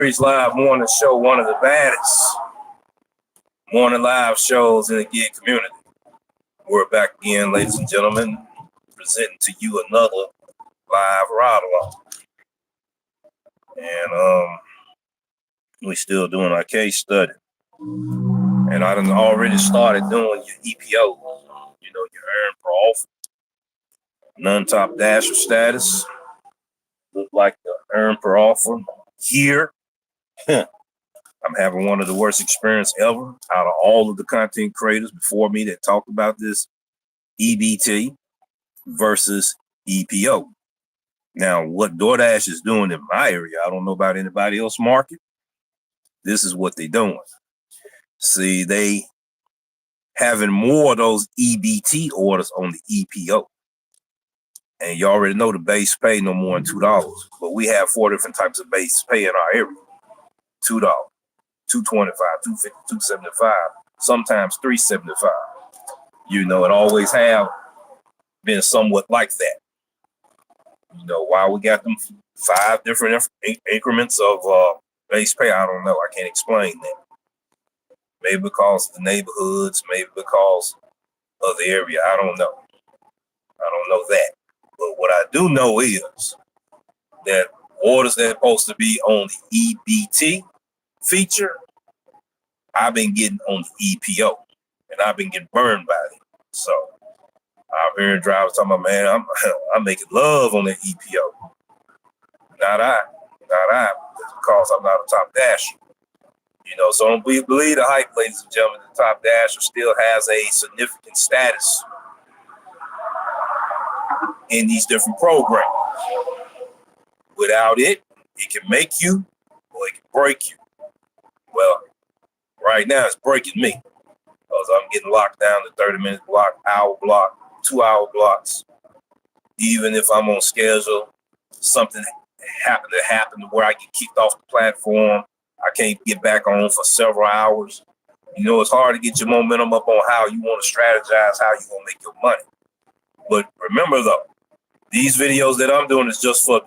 Reese Live Morning Show, one of the baddest morning live shows in the gig community. We're back again, ladies and gentlemen, presenting to you another live ride along. And we're still doing our case study. And I done already started doing your EPO, your earn per offer. Non-top dasher status. Look like the earn per offer here. I'm having one of the worst experience ever out of all of the content creators before me that talked about this EBT versus EPO. Now, what DoorDash is doing in my area, I don't know about anybody else market. This is what they're doing. See, they having more of those EBT orders on the EPO. And you already know the base pay no more than $2. But we have 4 different types of base pay in our area. $2, $2.25, $2.50, $2.75, sometimes $3.75. It always have been somewhat like that. Why we got them 5 different increments of base pay, I don't know. I can't explain that. Maybe because of the neighborhoods, maybe because of the area. I don't know. I don't know that. But what I do know is that orders that are supposed to be on the EBT feature, I've been getting on the EPO, and I've been getting burned by it. So I've heard drivers talking about, man, I'm making love on the EPO. Not I, because I'm not a top dasher. So don't believe the hype, ladies and gentlemen. The top dasher still has a significant status in these different programs. Without it, it can make you or it can break you. Well, right now it's breaking me because I'm getting locked down to 30-minute block, hour block, 2-hour blocks. Even if I'm on schedule, something happened where I get kicked off the platform. I can't get back on for several hours. It's hard to get your momentum up on how you want to strategize, how you're going to make your money. But remember, though, these videos that I'm doing is just for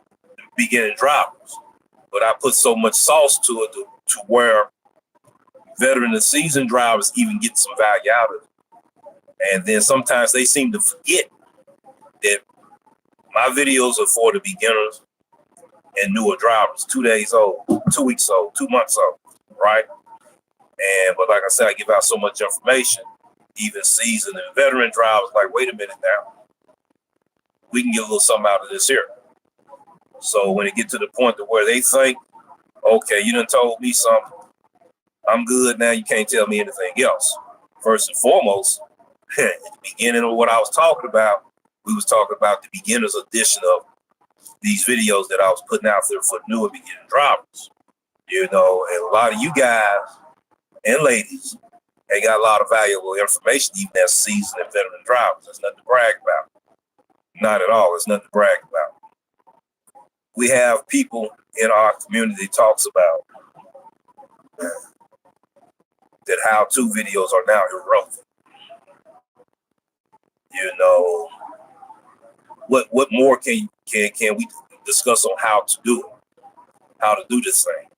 beginning drivers. But I put so much sauce to it to where veteran and seasoned drivers even get some value out of it. And then sometimes they seem to forget that my videos are for the beginners and newer drivers, 2 days old, 2 weeks old, 2 months old, right? But like I said, I give out so much information, even seasoned and veteran drivers like, wait a minute now, we can get a little something out of this here. So when it get to the point to where they think, okay, you done told me something, I'm good now, you can't tell me anything else. First and foremost, at the beginning of what I was talking about, we was talking about the beginner's edition of these videos that I was putting out there for new and beginning drivers. And a lot of you guys and ladies, they got a lot of valuable information, even as seasoned and veteran drivers. There's nothing to brag about. Not at all. There's nothing to brag about. We have people in our community talks about that how-to videos are now irrelevant. What more can we discuss on how to do it, how to do this thing?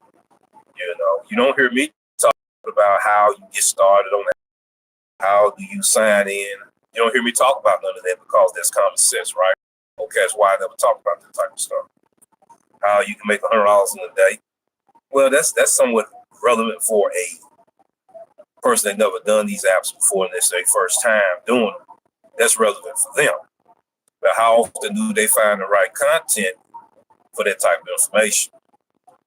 You don't hear me talk about how you get started on that. How do you sign in? You don't hear me talk about none of that because that's common sense, right? Okay, that's why I never talk about that type of stuff. How you can make $100 in a day. Well, that's somewhat relevant for a person that never done these apps before and it's their first time doing them. That's relevant for them. But how often do they find the right content for that type of information?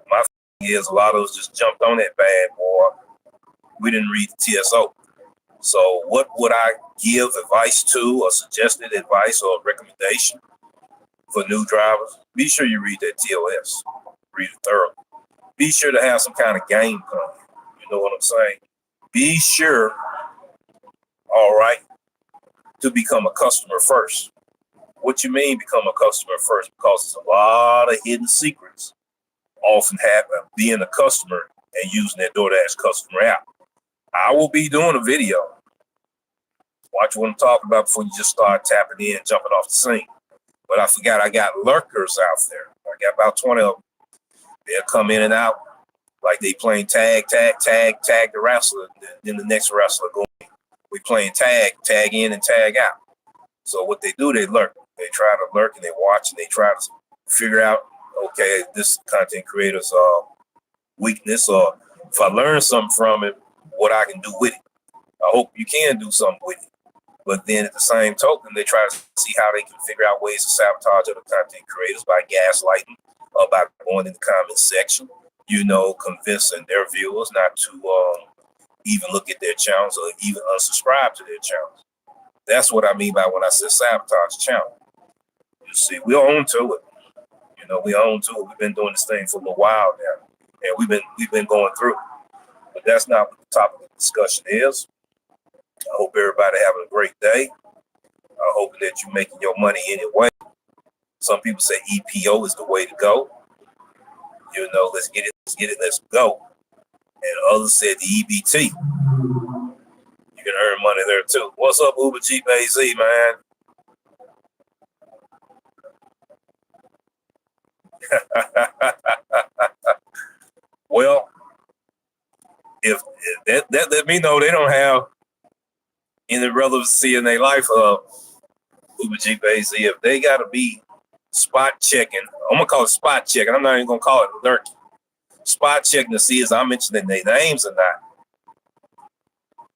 My thing is a lot of us just jumped on that bad boy. We didn't read the TSO. So what would I give advice to, or suggested advice or recommendation for new drivers? Be sure you read that TOS. Read it thoroughly. Be sure to have some kind of game plan. You know what I'm saying? Be sure, all right, to become a customer first. What you mean become a customer first? Because there's a lot of hidden secrets often happen being a customer and using that DoorDash customer app. I will be doing a video. Watch what I'm talking about before you just start tapping in, jumping off the scene. But I forgot I got lurkers out there. I got about 20 of them. They'll come in and out Like they playing tag the wrestler, then the next wrestler go. We playing tag in and tag out. So what they do, they lurk. They try to lurk and they watch and they try to figure out, okay, this content creator's weakness, or if I learn something from it, what I can do with it. I hope you can do something with it. But then at the same token, they try to see how they can figure out ways to sabotage other content creators by gaslighting or by going in the comment section, convincing their viewers not to even look at their channels or even unsubscribe to their channels. That's what I mean by when I said sabotage channel. You see, we're on to it. We own to it. We've been doing this thing for a little while now, and we've been going through it. But that's not what the topic of the discussion is. I hope everybody having a great day. I hope that you're making your money anyway. Some people say EPO is the way to go. Let's get it, let's go. And others said the EBT. You can earn money there too. What's up, UberJeepAZ, man? Well, if that let me know they don't have any relevancy in their life of UberJeepAZ. If they got to be spot checking, I'm gonna call it spot checking. I'm not even gonna call it lurking. Spot checking to see if I'm mentioning their names or not.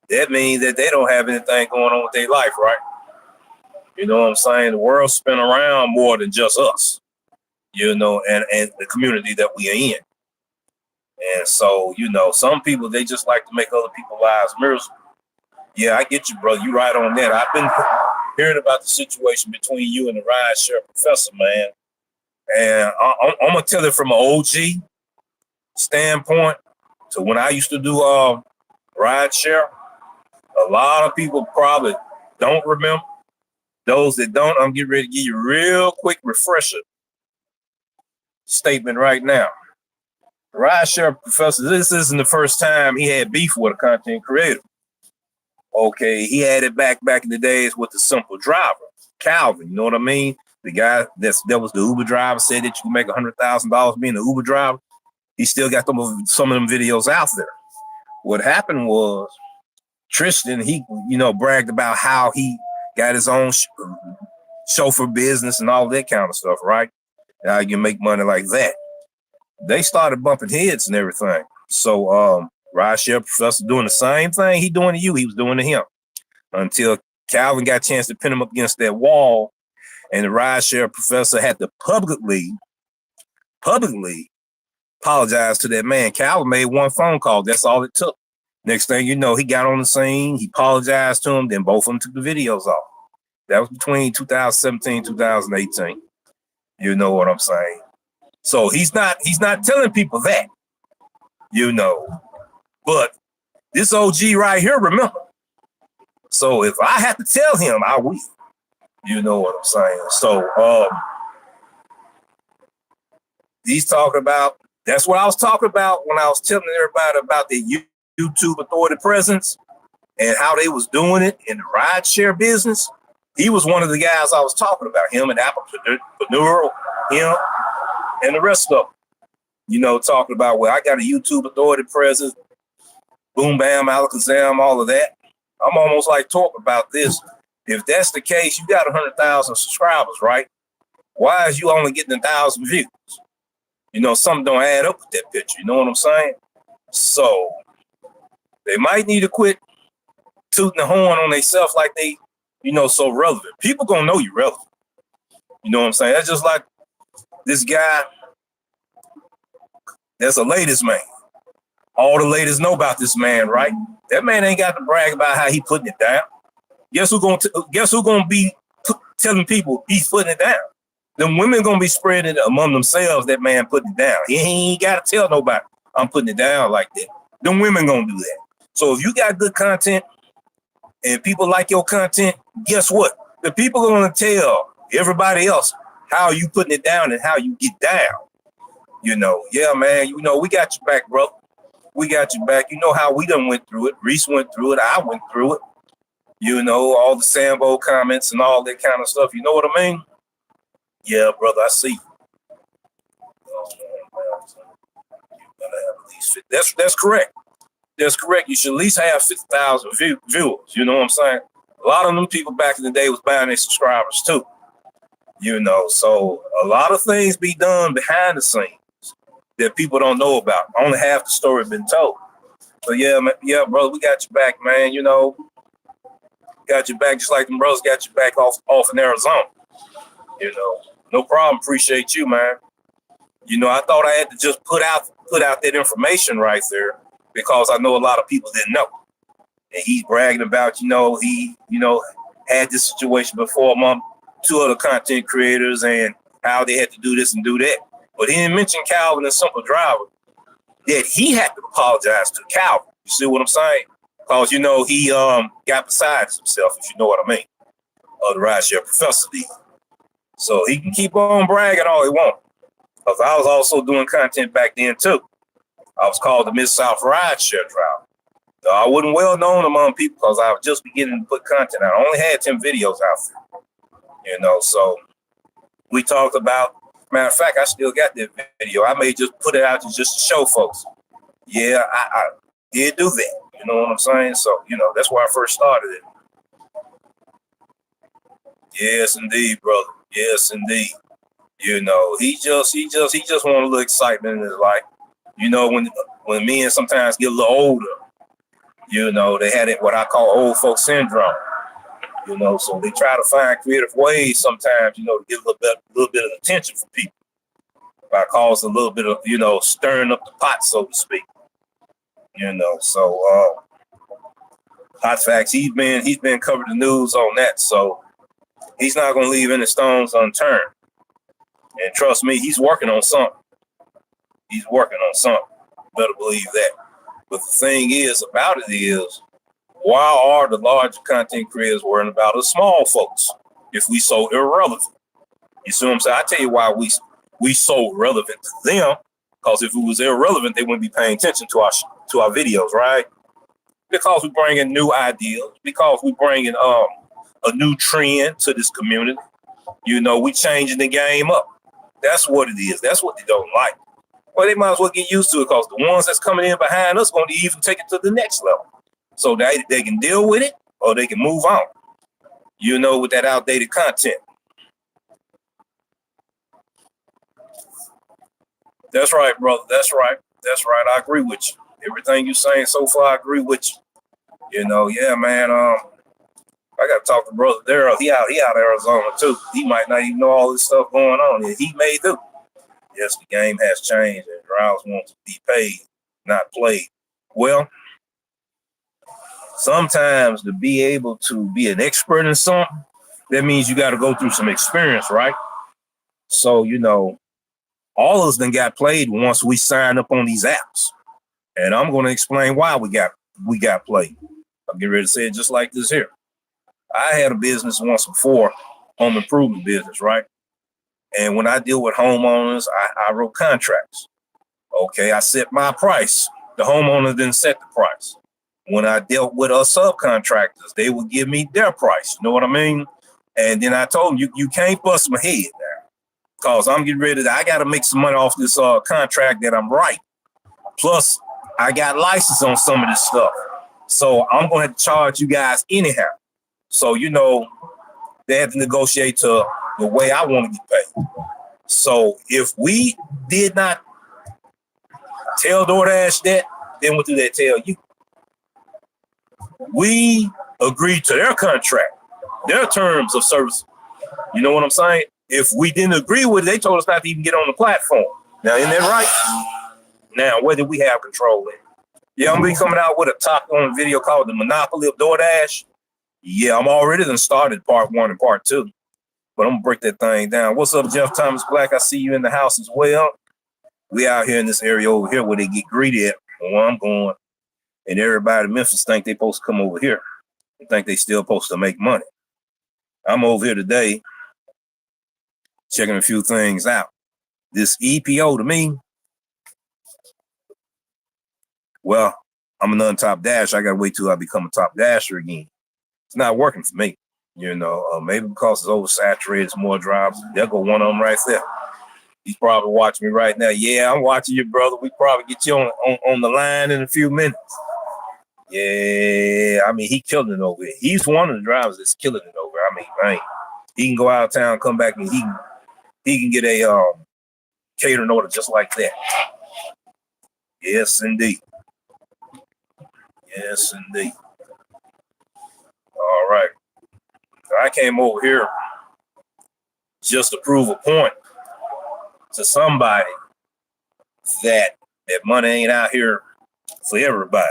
That means that they don't have anything going on with their life, right? You know what I'm saying? The world spin around more than just us, and the community that we are in. And so, some people, they just like to make other people's lives miserable. Yeah, I get you, brother. You right on that. I've been hearing about the situation between you and the Rideshare Professor, man. And I'm going to tell it from an OG standpoint. So when I used to do Rideshare, a lot of people probably don't remember. Those that don't, I'm getting ready to give you a real quick refresher statement right now. Rideshare Professor, this isn't the first time he had beef with a content creator. Okay, he had it back in the days with the simple driver, Calvin. You know what I mean? The guy that was the Uber driver, said that you can make $100,000 being an Uber driver. He still got some of them videos out there. What happened was Tristan, he bragged about how he got his own chauffeur business and all that kind of stuff, right? Now you can make money like that. They started bumping heads and everything. So Rideshare Professor doing the same thing he doing to you, he was doing to him. Until Calvin got a chance to pin him up against that wall, and the Rideshare Professor had to publicly apologize to that man. Calvin made one phone call. That's all it took. Next thing you know, he got on the scene, he apologized to him, then both of them took the videos off. That was between 2017, 2018. You know what I'm saying? So he's not telling people that, but this OG right here, remember. So if I have to tell him, I will. You know what I'm saying? So he's talking about, that's what I was talking about when I was telling everybody about the YouTube authority presence and how they was doing it in the rideshare business. He was one of the guys I was talking about, him and Applepreneur, him and the rest of them, talking about, well, I got a YouTube authority presence, boom, bam, alakazam, all of that. I'm almost like talking about this. If that's the case, you got 100,000 subscribers, right? Why is you only getting 1,000 views? Something don't add up with that picture. You know what I'm saying? So they might need to quit tooting the horn on themselves like they, so relevant. People gonna know you relevant. You know what I'm saying? That's just like this guy that's a ladies man. All the ladies know about this man, right? That man ain't got to brag about how he putting it down. Guess who gonna be telling people he's putting it down? Them women gonna be spreading it among themselves. That man putting it down. He ain't got to tell nobody I'm putting it down like that. Them women gonna do that. So if you got good content and people like your content, guess what? The people are gonna tell everybody else how you putting it down and how you get down. Yeah, man. We got your back, bro. We got your back. You know how we done went through it. Reese went through it. I went through it. All the Sambo comments and all that kind of stuff. You know what I mean? Yeah, brother, I see. You gotta have at least 50. That's correct. That's correct. You should at least have 50,000 viewers. You know what I'm saying? A lot of them people back in the day was buying their subscribers too. You know, so a lot of things be done behind the scenes that people don't know about. Only half the story been told. So yeah, man, yeah, brother, we got your back, man. You know, got your back just like them brothers got your back off in Arizona. You know, no problem. Appreciate you, man. You know, I thought I had to just put out that information right there because I know a lot of people didn't know. And he's bragging about, he had this situation before among two other content creators and how they had to do this and do that. But he didn't mention Calvin and Simple Driver that he had to apologize to Calvin. You see what I'm saying? Because, he got beside himself, if you know what I mean. The Rideshare Professor did. So he can keep on bragging all he wants. Because I was also doing content back then, too. I was called the Mid-South Rideshare Driver. I wasn't well known among people because I was just beginning to put content out. I only had 10 videos out there. So we talked about, matter of fact, I still got that video. I may just put it out just to show folks. Yeah, I did do that. You know what I'm saying? So, that's where I first started it. Yes, indeed, brother. Yes, indeed. He just want a little excitement in his life. When men sometimes get a little older, they had it, what I call old folk syndrome. So they try to find creative ways sometimes, to get a little bit of attention from people by causing a little bit of, stirring up the pot, so to speak. So hot facts, he's been covered the news on that, so he's not going to leave any stones unturned. And trust me, he's working on something. Better believe that. But the thing is about it is, why are the larger content creators worrying about us small folks if we so irrelevant? You see what I'm saying? I tell you why we so relevant to them, because if it was irrelevant, they wouldn't be paying attention to our videos, right? Because we bring in new ideas, because we bring in a new trend to this community. We changing the game up. That's what it is. That's what they don't like. Well, they might as well get used to it because the ones that's coming in behind us going to even take it to the next level. So they can deal with it or they can move on, with that outdated content. That's right, brother. That's right. I agree with you. Everything you're saying so far, I agree with you. Yeah, man. I got to talk to brother Daryl. He out of Arizona too. He might not even know all this stuff going on. He may do. Yes, the game has changed and drivers want to be paid, not played. Well, sometimes to be able to be an expert in something, that means you got to go through some experience, right? So, all of us then got played once we signed up on these apps. And I'm going to explain why we got played. I'm getting ready to say it just like this here. I had a business once before, home improvement business, right? And when I deal with homeowners, I wrote contracts. Okay, I set my price. The homeowner didn't set the price. When I dealt with us subcontractors, they would give me their price. You know what I mean? And then I told them, you can't bust my head now because I'm getting ready I got to make some money off this contract that I'm writing. Plus, I got license on some of this stuff. So I'm going to have to charge you guys anyhow. So, they had to negotiate to the way I want to get paid. So if we did not tell DoorDash that, then what do they tell you? We agreed to their contract, their terms of service. You know what I'm saying? If we didn't agree with it, they told us not to even get on the platform. Now, isn't that right? Now, where did we have control in? Yeah, I'm going to be coming out with a talk on a video called The Monopoly of Doordash. Yeah, I'm already done started part 1 and part 2. But I'm going to break that thing down. What's up, Jeff Thomas Black? I see you in the house as well. We out here in this area over here where they get greedy at where I'm going. And everybody in Memphis think they supposed to come over here. They think they still supposed to make money. I'm over here today checking a few things out. This EPO to me, well, I'm an untop dash. I got to wait till I become a top dasher again. It's not working for me. Maybe because it's oversaturated, it's more drivers. There go one of them right there. He's probably watching me right now. Yeah, I'm watching you, brother. We probably get you on the line in a few minutes. Yeah, I mean, he killing it over here. He's one of the drivers that's killing it over. I mean, man, he can go out of town, come back, and he can get a catering order just like that. Yes, indeed. Yes, indeed. All right. I came over here just to prove a point to somebody that money ain't out here for everybody.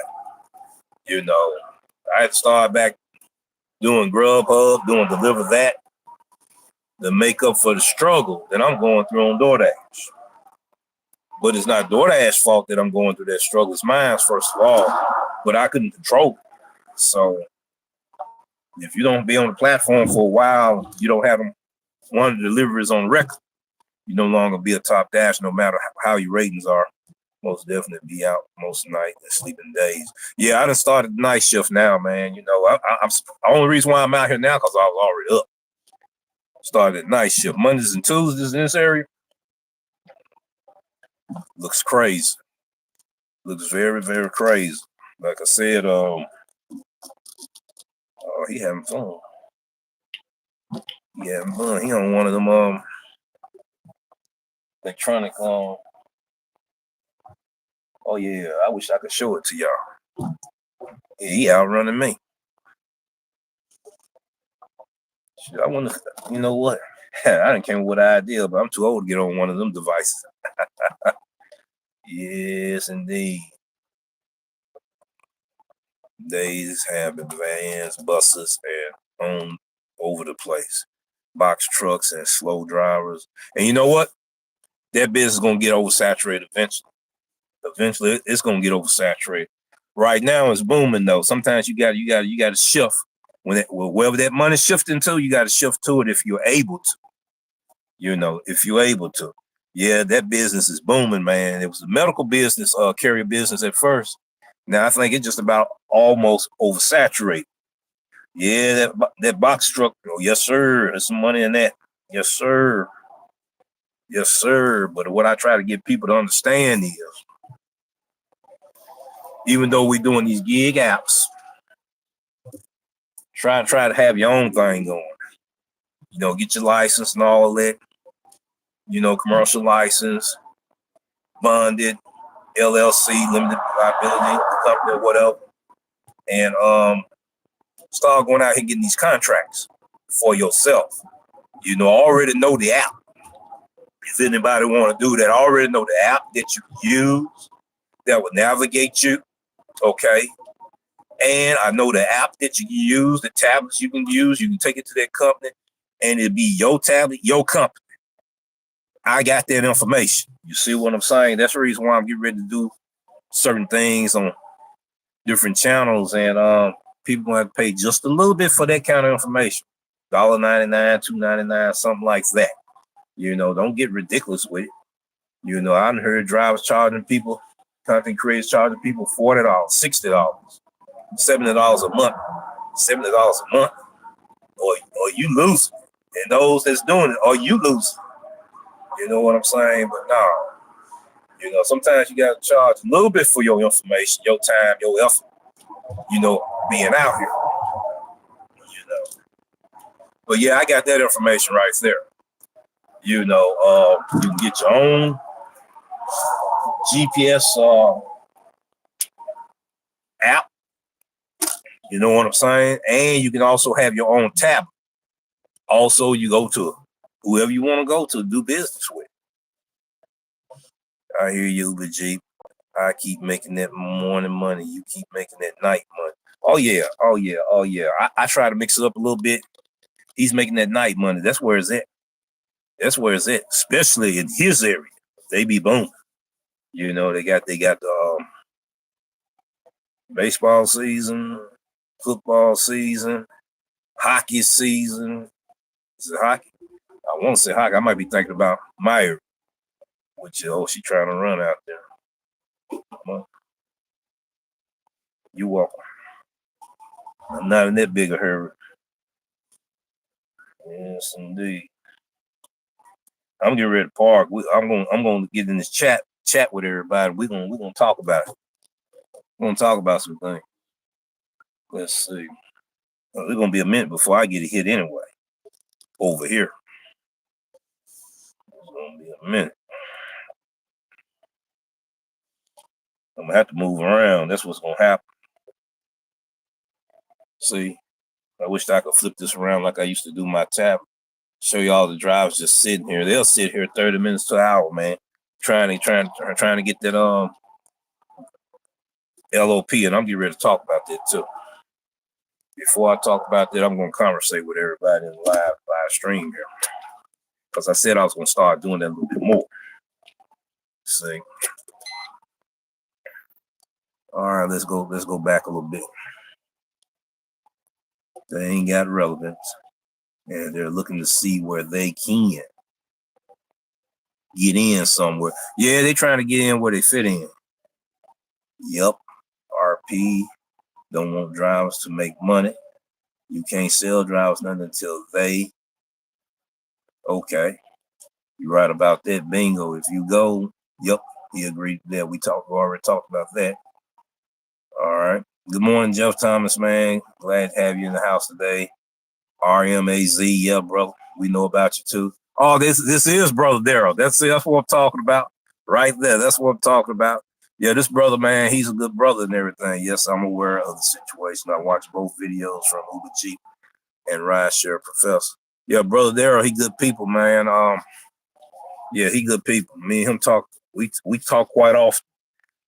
You know, I had to start back doing Grubhub, doing Deliver That to make up for the struggle that I'm going through on DoorDash. But it's not DoorDash's fault that I'm going through that struggle. It's mine, first of all, but I couldn't control it. So if you don't be on the platform for a while, you don't have one of the deliveries on record, you no longer be a top dash no matter how your ratings are. Most definitely be out most nights and sleeping days. Yeah, I done started the night shift now, man. You know, I'm the only reason why I'm out here now because I was already up. Started night shift Mondays and Tuesdays in this area. Looks crazy. Looks very, very crazy. Like I said, he having fun. He having fun. He on one of them electronic oh yeah, I wish I could show it to y'all. Yeah, he outrunning me. Shit, I wonder, you know what? I didn't came up with an idea, but I'm too old to get on one of them devices. Yes, indeed. Days have vans, buses, and on over the place. Box trucks and slow drivers. And you know what? That business is gonna get oversaturated eventually. Eventually, it's gonna get oversaturated. Right now, it's booming though. Sometimes you got to shift wherever that money's shifting to. You got to shift to it if you're able to. You know, if you're able to. Yeah, that business is booming, man. It was a medical business, carrier business at first. Now I think it's just about almost oversaturated. Yeah, that box truck. Oh, yes, sir. There's some money in that. Yes, sir. Yes, sir. But what I try to get people to understand is, even though we're doing these gig apps, try to have your own thing going. You know, get your license and all that. You know, commercial license, bonded, LLC, limited liability company, or whatever, and start going out here and getting these contracts for yourself. You know, already know the app. If anybody want to do that, I already know the app that you use that will navigate you. Okay. And I know the app that you can use, the tablets you can use. You can take it to that company and it'll be your tablet, your company. I got that information. You see what I'm saying? That's the reason why I'm getting ready to do certain things on different channels, and people gonna have to pay just a little bit for that kind of information. $1.99, $2.99, something like that. You know, don't get ridiculous with it. You know, I've heard drivers charging people, content creators charging people $40, $60, $70 a month, $70 a month, or you lose it. And those that's doing it, or you lose it. You know what I'm saying? But no, you know, sometimes you got to charge a little bit for your information, your time, your effort, you know, being out here, you know. But yeah, I got that information right there. You know, you can get your own GPS app, you know what I'm saying? And you can also have your own tablet. Also, you go to whoever you want to go to do business with. I hear you, UberJeep. I keep making that morning money. You keep making that night money. Oh yeah, oh yeah, oh yeah. I try to mix it up a little bit. He's making that night money. That's where it's at. That's where it's at. Especially in his area. They be booming. You know, they got the baseball season, football season, hockey season. Is it hockey? I want to say hockey. I might be thinking about my area, which she trying to run out there. You welcome. I'm not in that big a hurry. Yes, indeed. I'm getting ready to park. I'm gonna get in this chat with everybody. We're gonna talk about it. We're gonna talk about some things. Let's see. It's gonna be a minute before I get a hit anyway. Over here. It's gonna be a minute. I'm gonna have to move around. That's what's gonna happen. See, I wish I could flip this around like I used to do my tablet. Show you all the drivers just sitting here. They'll sit here 30 minutes to an hour, man, trying to get that LOP, and I'm getting ready to talk about that too. Before I talk about that, I'm gonna conversate with everybody in live stream here, because I said I was gonna start doing that a little bit more. See. All right, let's go back a little bit. They ain't got relevance, and they're looking to see where they can get in somewhere. Yeah, they trying to get in where they fit in. Yep. RP don't want drivers to make money. You can't sell drivers nothing until they. Okay. You're right about that. Bingo. If you go, yep, he agreed that. We already talked about that. All right. Good morning, Jeff Thomas, man. Glad to have you in the house today. RMAZ, yeah, brother. We know about you too. Oh, this is Brother Daryl. That's what I'm talking about. Right there. That's what I'm talking about. Yeah, this brother, man, he's a good brother and everything. Yes, I'm aware of the situation. I watched both videos from UberJeep and Rideshare Professor. Yeah, Brother Daryl, he good people, man. Yeah, he good people. Me and him talk. We talk quite often.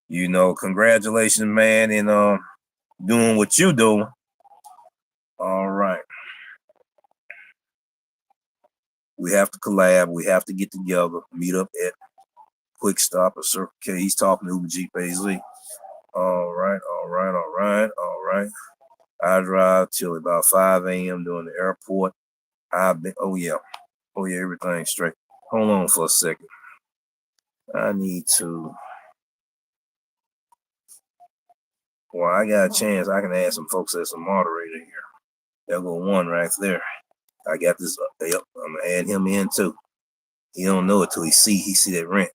You know, congratulations, man, and doing what you doing. All right. We have to collab. We have to get together, meet up at Quick Stop or Circle K. He's talking to UberJeepAZ. All right. I drive till about 5 a.m. during the airport. Oh yeah, everything's straight. Hold on for a second. I need to. Well, I got a chance. I can add some folks as a moderator here. There go one right there. I got this. Yep, I'm gonna add him in too. He don't know it till he see that wrench.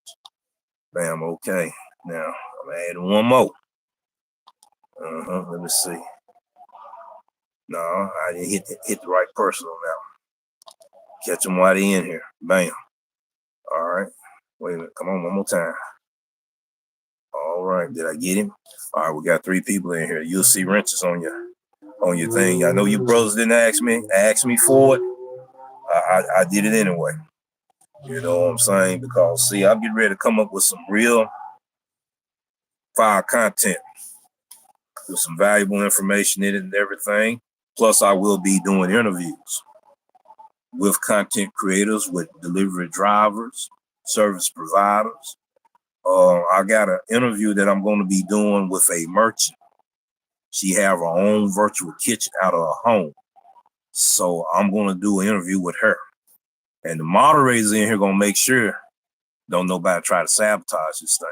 Bam. Okay. Now I'm adding one more. Let me see. No, I didn't hit the right person on that one. Catch him while they in here. Bam. All right. Wait a minute. Come on, one more time. All right. Did I get him? All right. We got 3 people in here. You'll see wrenches on your thing. I know you brothers didn't ask me for it. I did it anyway. You know what I'm saying? Because see, I'm getting ready to come up with some real file content with some valuable information in it and everything. Plus, I will be doing interviews with content creators, with delivery drivers, service providers. I got an interview that I'm going to be doing with a merchant. She have her own virtual kitchen out of her home. So I'm going to do an interview with her. And the moderators in here going to make sure don't nobody try to sabotage this thing.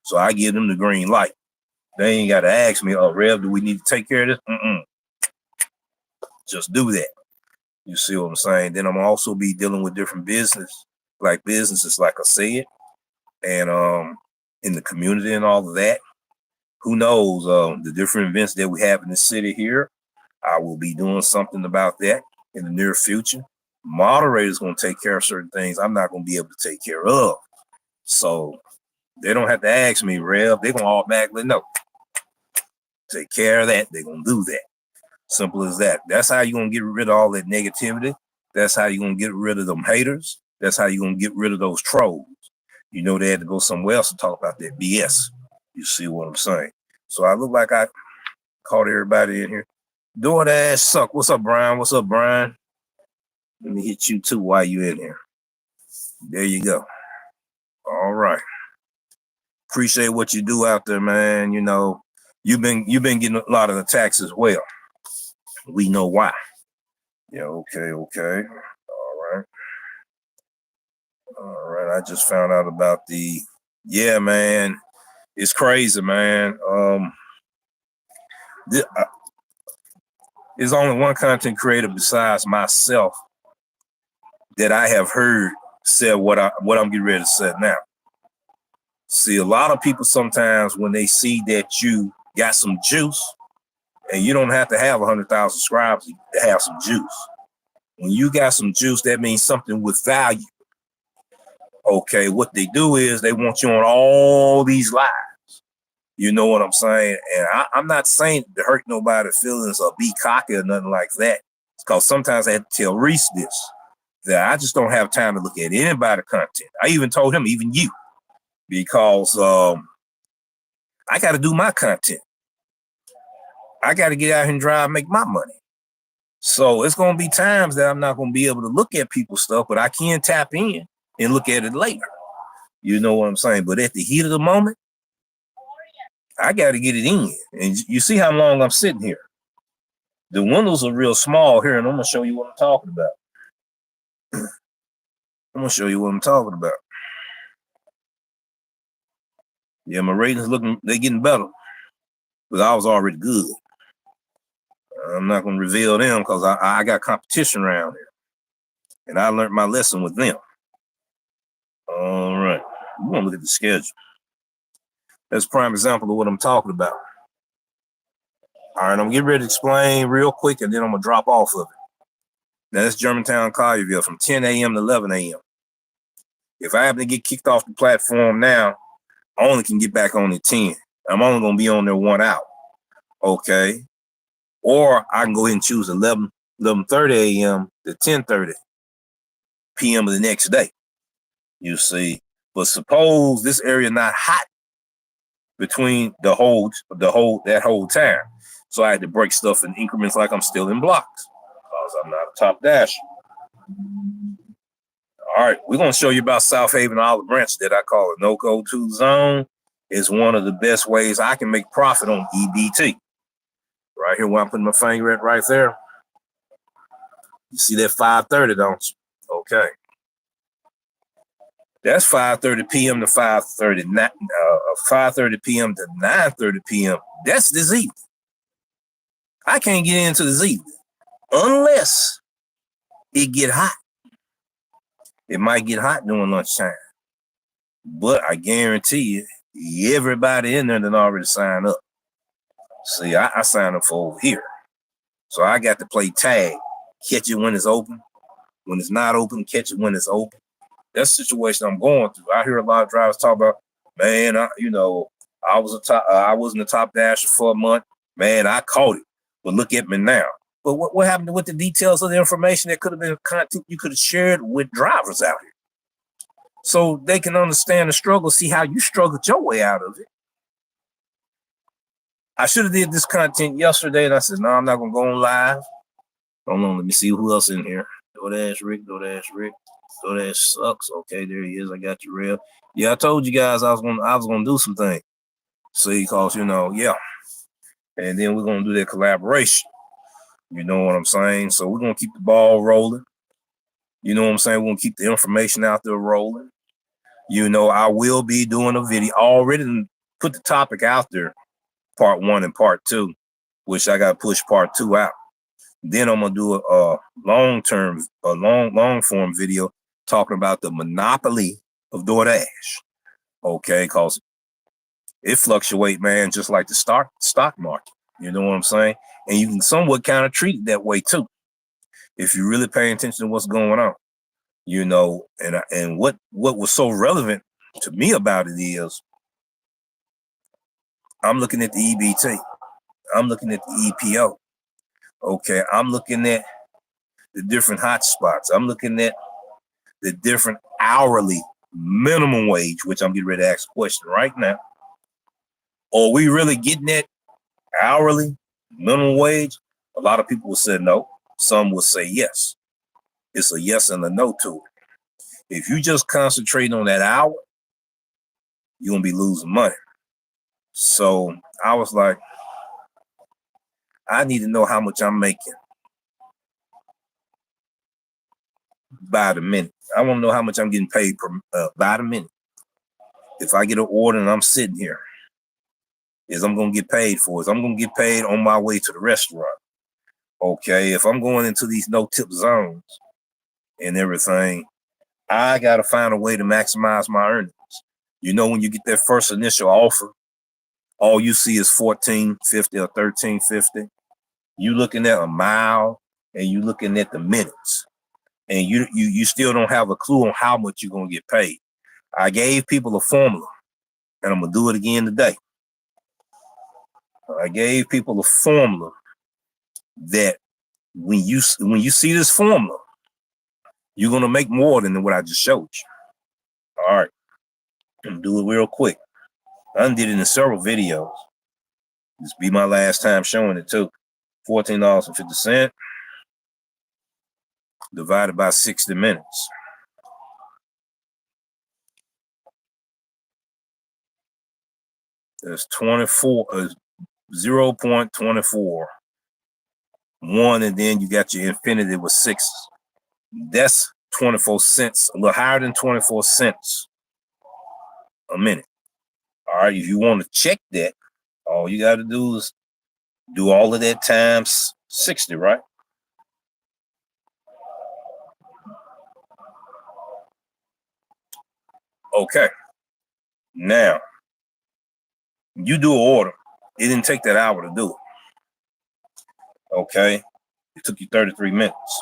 So I give them the green light. They ain't got to ask me, oh, Rev, do we need to take care of this? Just do that. You see what I'm saying? Then I'm also be dealing with different businesses like I said, and in the community and all of that. Who knows? The different events that we have in the city here, I will be doing something about that in the near future. Moderators going to take care of certain things I'm not going to be able to take care of. So they don't have to ask me, Rev. They're going to automatically know. Take care of that. They're going to do that. Simple as that. That's how you're going to get rid of all that negativity. That's how you're going to get rid of them haters. That's how you're going to get rid of those trolls. You know, they had to go somewhere else to talk about that BS. You see what I'm saying? So I look like I caught everybody in here. DoorDash suck. What's up, Brian? Let me hit you too while you in here. There you go. All right. Appreciate what you do out there, man. You know, you've been getting a lot of attacks as well. We know why. Yeah, okay. All right. I just found out about yeah, man. It's crazy, man. There's only one content creator besides myself that I have heard said what I'm getting ready to say now. See, a lot of people sometimes when they see that you got some juice, and you don't have to have 100,000 subscribers to have some juice. When you got some juice, that means something with value. Okay, what they do is they want you on all these lives. You know what I'm saying? And I'm not saying to hurt nobody's feelings or be cocky or nothing like that. Because sometimes I had to tell Reese this, that I just don't have time to look at anybody's content. I even told him, even you, because I got to do my content. I got to get out here and drive, make my money. So it's going to be times that I'm not going to be able to look at people's stuff, but I can tap in and look at it later. You know what I'm saying? But at the heat of the moment, I got to get it in. And you see how long I'm sitting here. The windows are real small here, and I'm going to show you what I'm talking about. I'm going to show you what I'm talking about. Yeah, my ratings they're getting better, but I was already good. I'm not going to reveal them because I got competition around here. And I learned my lesson with them. All right. We're going to look at the schedule. That's a prime example of what I'm talking about. All right, I'm getting ready to explain real quick, and then I'm going to drop off of it. Now, that's Germantown, Collierville from 10 a.m. to 11 a.m. If I happen to get kicked off the platform now, I only can get back on at 10. I'm only going to be on there 1 hour. Okay. Or I can go ahead and choose 11:30 a.m. to 10:30 p.m. of the next day. You see, but suppose this area not hot between that whole time. So I had to break stuff in increments like I'm still in blocks because I'm not a top dasher. All right, we're going to show you about South Haven Olive Branch that I call a no-code 2 zone. It's one of the best ways I can make profit on EBT. Right here where I'm putting my finger at right there. You see that 5:30, don't you? Okay. That's 5:30 p.m. to 5:30 p.m. to 9:30 p.m. That's this evening. I can't get into this evening unless it get hot. It might get hot during lunchtime, but I guarantee you, everybody in there done already signed up. See, I signed up for over here, so I got to play tag, catch it when it's open. When it's not open, catch it when it's open. That's the situation I'm going through. I hear a lot of drivers talk about, man, I wasn't a top dasher for a month. Man, I caught it. But look at me now. But what happened with the details of the information that could have been content you could have shared with drivers out here? So they can understand the struggle, see how you struggled your way out of it. I should have did this content yesterday, and I said, no, I'm not going to go on live. Hold on, let me see who else in here. DoorDash Rick. DoorDash sucks. Okay, there he is. I got you, real. Yeah, I told you guys I was gonna do some things. See, cause yeah. And then we're gonna do that collaboration. You know what I'm saying? So we're gonna keep the ball rolling. You know what I'm saying? We're gonna keep the information out there rolling. I will be doing a video. I already put the topic out there, part 1 and part 2, which I gotta push part 2 out. Then I'm gonna do a long form video talking about the monopoly of DoorDash. Okay, cause it fluctuates, man, just like the stock market. You know what I'm saying? And you can somewhat kind of treat it that way too, if you really pay attention to what's going on. And what was so relevant to me about it is, I'm looking at the EBT, I'm looking at the EPO. Okay, I'm looking at the different hot spots. I'm looking at the different hourly minimum wage, which I'm getting ready to ask a question right now. Are we really getting that hourly minimum wage? A lot of people will say no. Some will say yes. It's a yes and a no to it. If you just concentrate on that hour, you're going to be losing money. So I was like, I need to know how much I'm making by the minute. I want to know how much I'm getting paid by the minute. If I get an order and I'm sitting here, is I'm going to get paid for it. I'm going to get paid on my way to the restaurant. Okay, if I'm going into these no-tip zones and everything, I got to find a way to maximize my earnings. You know, when you get that first initial offer, all you see is $14.50 or $13.50. You looking at a mile and you looking at the minutes, and you still don't have a clue on how much you're gonna get paid. I gave people a formula, and I'm gonna do it again today. I gave people a formula that when you see this formula, you're gonna make more than what I just showed you. All right, I'm gonna do it real quick. I did it in several videos. This be my last time showing it too. $14.50 divided by 60 minutes. That's 0.24. One, and then you got your infinity with 6. That's 24 cents, a little higher than 24 cents a minute. All right, if you want to check that, all you got to do is do all of that times 60, right? Okay. Now, you do an order. It didn't take that hour to do it. Okay. It took you 33 minutes.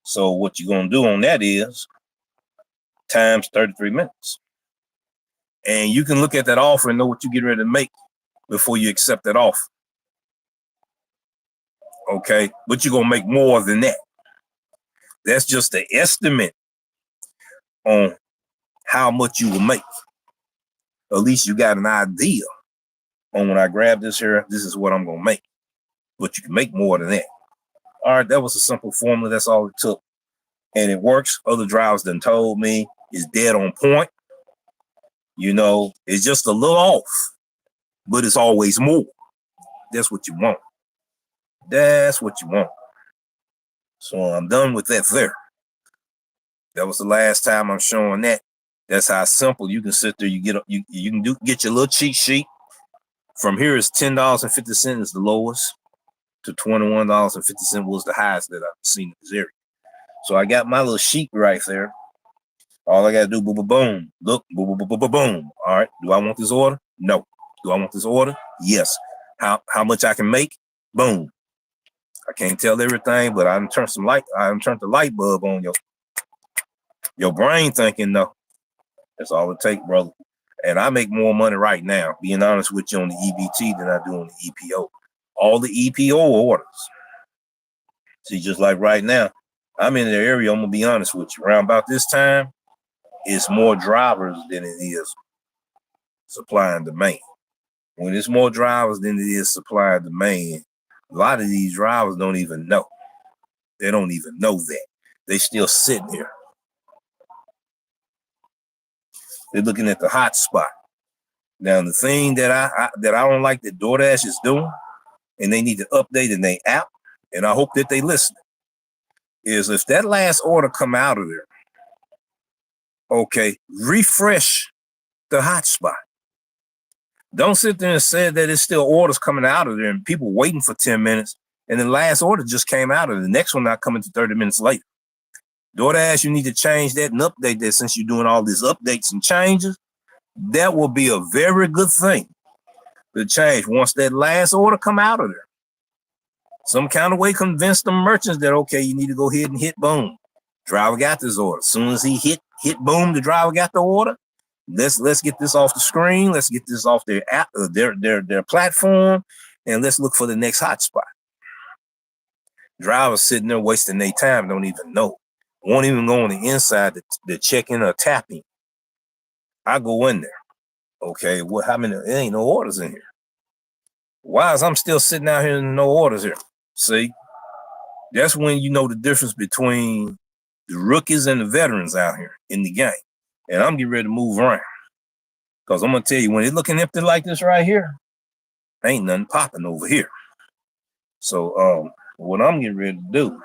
So what you're going to do on that is times 33 minutes. And you can look at that offer and know what you get ready to make before you accept that offer. Okay. But you're going to make more than that. That's just the estimate on how much you will make. At least you got an idea on when I grab this here, this is what I'm going to make. But you can make more than that. All right, that was a simple formula. That's all it took. And it works. Other drivers done told me it's dead on point. You know, it's just a little off, but it's always more. That's what you want. That's what you want. So I'm done with that there. That was the last time I'm showing that. That's how simple you can sit there. You can get your little cheat sheet. From here is $10.50 is the lowest to $21.50 was the highest that I've seen in this area. So I got my little sheet right there. All I gotta do, boom, boom, boom. Look, boom, boom, boom, boom, boom. All right. Do I want this order? No. Do I want this order? Yes. How much I can make? Boom. I can't tell everything, but I turned the light bulb on your brain thinking, no. That's all it takes, brother. And I make more money right now, being honest with you, on the EBT than I do on the EPO. All the EPO orders. See, just like right now, I'm in the area, I'm gonna be honest with you. Around about this time, it's more drivers than it is supply and demand. When it's more drivers than it is supply and demand, a lot of these drivers don't even know. They don't even know that. They still sitting here. They're looking at the hot spot. Now, the thing that I don't like that DoorDash is doing, and they need to update in their app, and I hope that they listen, is if that last order come out of there, okay, refresh the hotspot. Don't sit there and say that it's still orders coming out of there and people waiting for 10 minutes, and the last order just came out of the next one not coming to 30 minutes later. DoorDash, you need to change that and update that. Since you're doing all these updates and changes, that will be a very good thing to change once that last order come out of there. Some kind of way convince the merchants that, okay, you need to go ahead and hit boom. Driver got this order. As soon as he hit boom, the driver got the order. Let's get this off the screen. Let's get this off their app, their platform, and let's look for the next hotspot. Drivers sitting there wasting their time, don't even know. Won't even go on the inside to check in or tap in. I go in there. Okay, how many? There ain't no orders in here. Why is I'm still sitting out here and no orders here? See, that's when you know the difference between the rookies and the veterans out here in the game. And I'm getting ready to move around. Because I'm going to tell you, when it's looking empty like this right here, ain't nothing popping over here. So what I'm getting ready to do,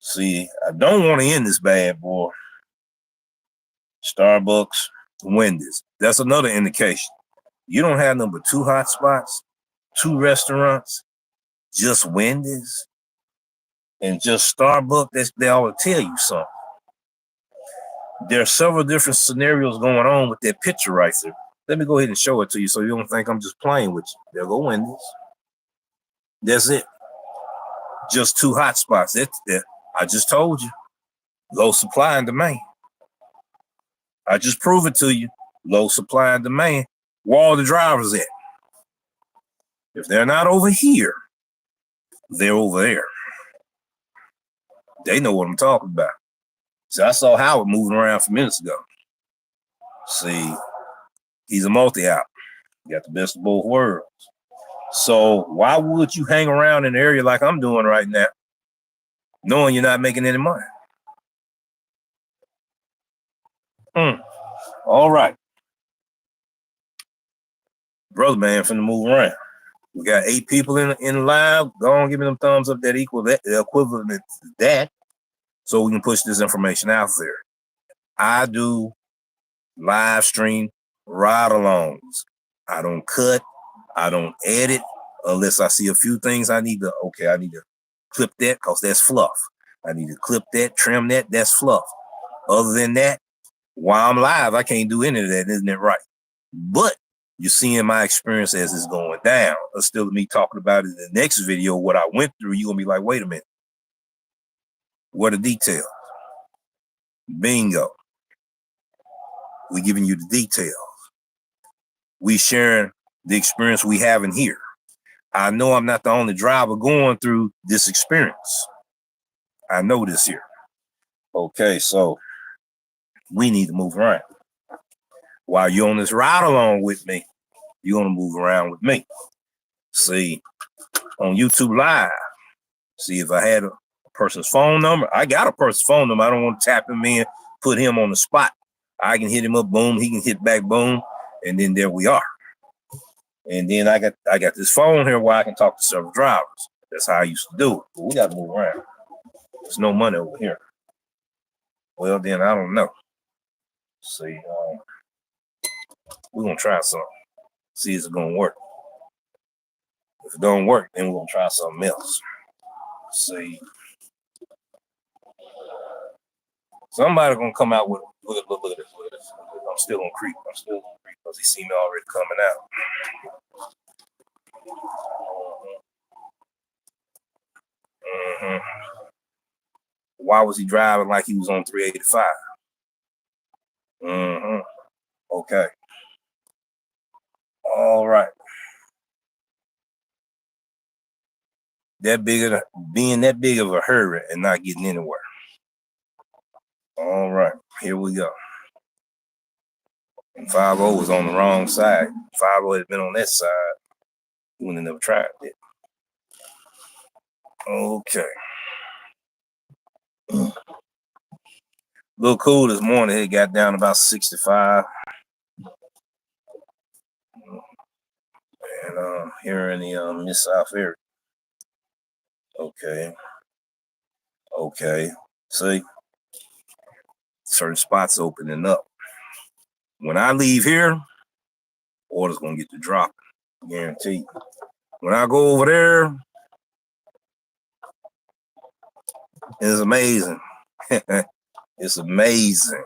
see, I don't want to end this bad boy. Starbucks, Wendy's. That's another indication. You don't have number 2 hot spots, 2 restaurants, just Wendy's. and just Starbucks, they ought to tell you something. There are several different scenarios going on with that picture right there. Let me go ahead and show it to you so you don't think I'm just playing with you. There go Wendy's. That's it. Just two hot spots. That's that. I just told you. Low supply and demand. I just prove it to you. Low supply and demand. Where all the drivers at? If they're not over here, they're over there. They know what I'm talking about. See, I saw Howard moving around a few minutes ago. See, he's a multi-out. Got the best of both worlds. So why would you hang around in an area like I'm doing right now, knowing you're not making any money? All right. Brother man finna move around. We got 8 people in live. Go on, give me them thumbs up that equal that the equivalent to that, so we can push this information out there. I do live stream ride-alongs. I don't cut. I don't edit unless I see a few things I need to clip that because that's fluff. I need to clip that, trim that, that's fluff. Other than that, while I'm live, I can't do any of that, isn't it right? But you're seeing my experience as it's going down. Instead of me talking about it in the next video, what I went through, you're gonna be like, wait a minute. What are the details? Bingo. We're giving you the details. We sharing the experience we have in here. I know I'm not the only driver going through this experience. I know this here. Okay, so we need to move around. While you're on this ride along with me, you're gonna move around with me. See, on YouTube Live, see if I had a person's phone number. I got a person's phone number. I don't want to tap him in, put him on the spot. I can hit him up, boom, he can hit back, boom, and then there we are. And then I got this phone here where I can talk to several drivers. That's how I used to do it. But we got to move around. There's no money over here. Well, then I don't know. See, we're gonna try something. See if it's gonna work. If it don't work, then we're gonna try something else. See, somebody gonna come out with look at this. I'm still gonna creep. Because he see me already coming out. Why was he driving like he was on 385? Okay. All right. Being that big of a hurry and not getting anywhere. All right, here we go. And 50 was on the wrong side. 50 had been on that side. He wouldn't have never tried it. Okay. Little cool this morning. It got down about 65. And here in the Mid-South area. Okay. See? Certain spots opening up. When I leave here, order's gonna get to drop. Guaranteed. When I go over there, it's amazing. It's amazing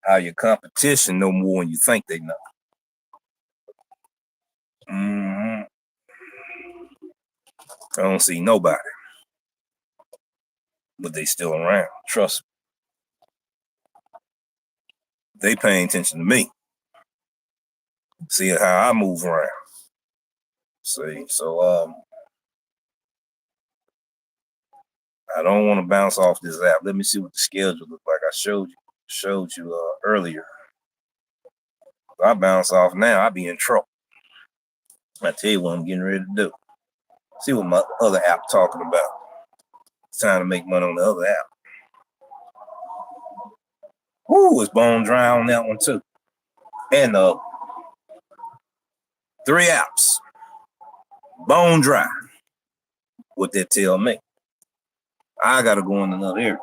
how your competition know more than you think they know. I don't see nobody, but they still around. Trust me. They paying attention to me. See how I move around. See, so I don't want to bounce off this app. Let me see what the schedule looks like. I showed you earlier. If I bounce off now, I'll be in trouble. I tell you what I'm getting ready to do. See what my other app talking about. It's time to make money on the other app. Woo, it's bone dry on that one too. And 3 apps. Bone dry. What that tell me? I gotta go in another area.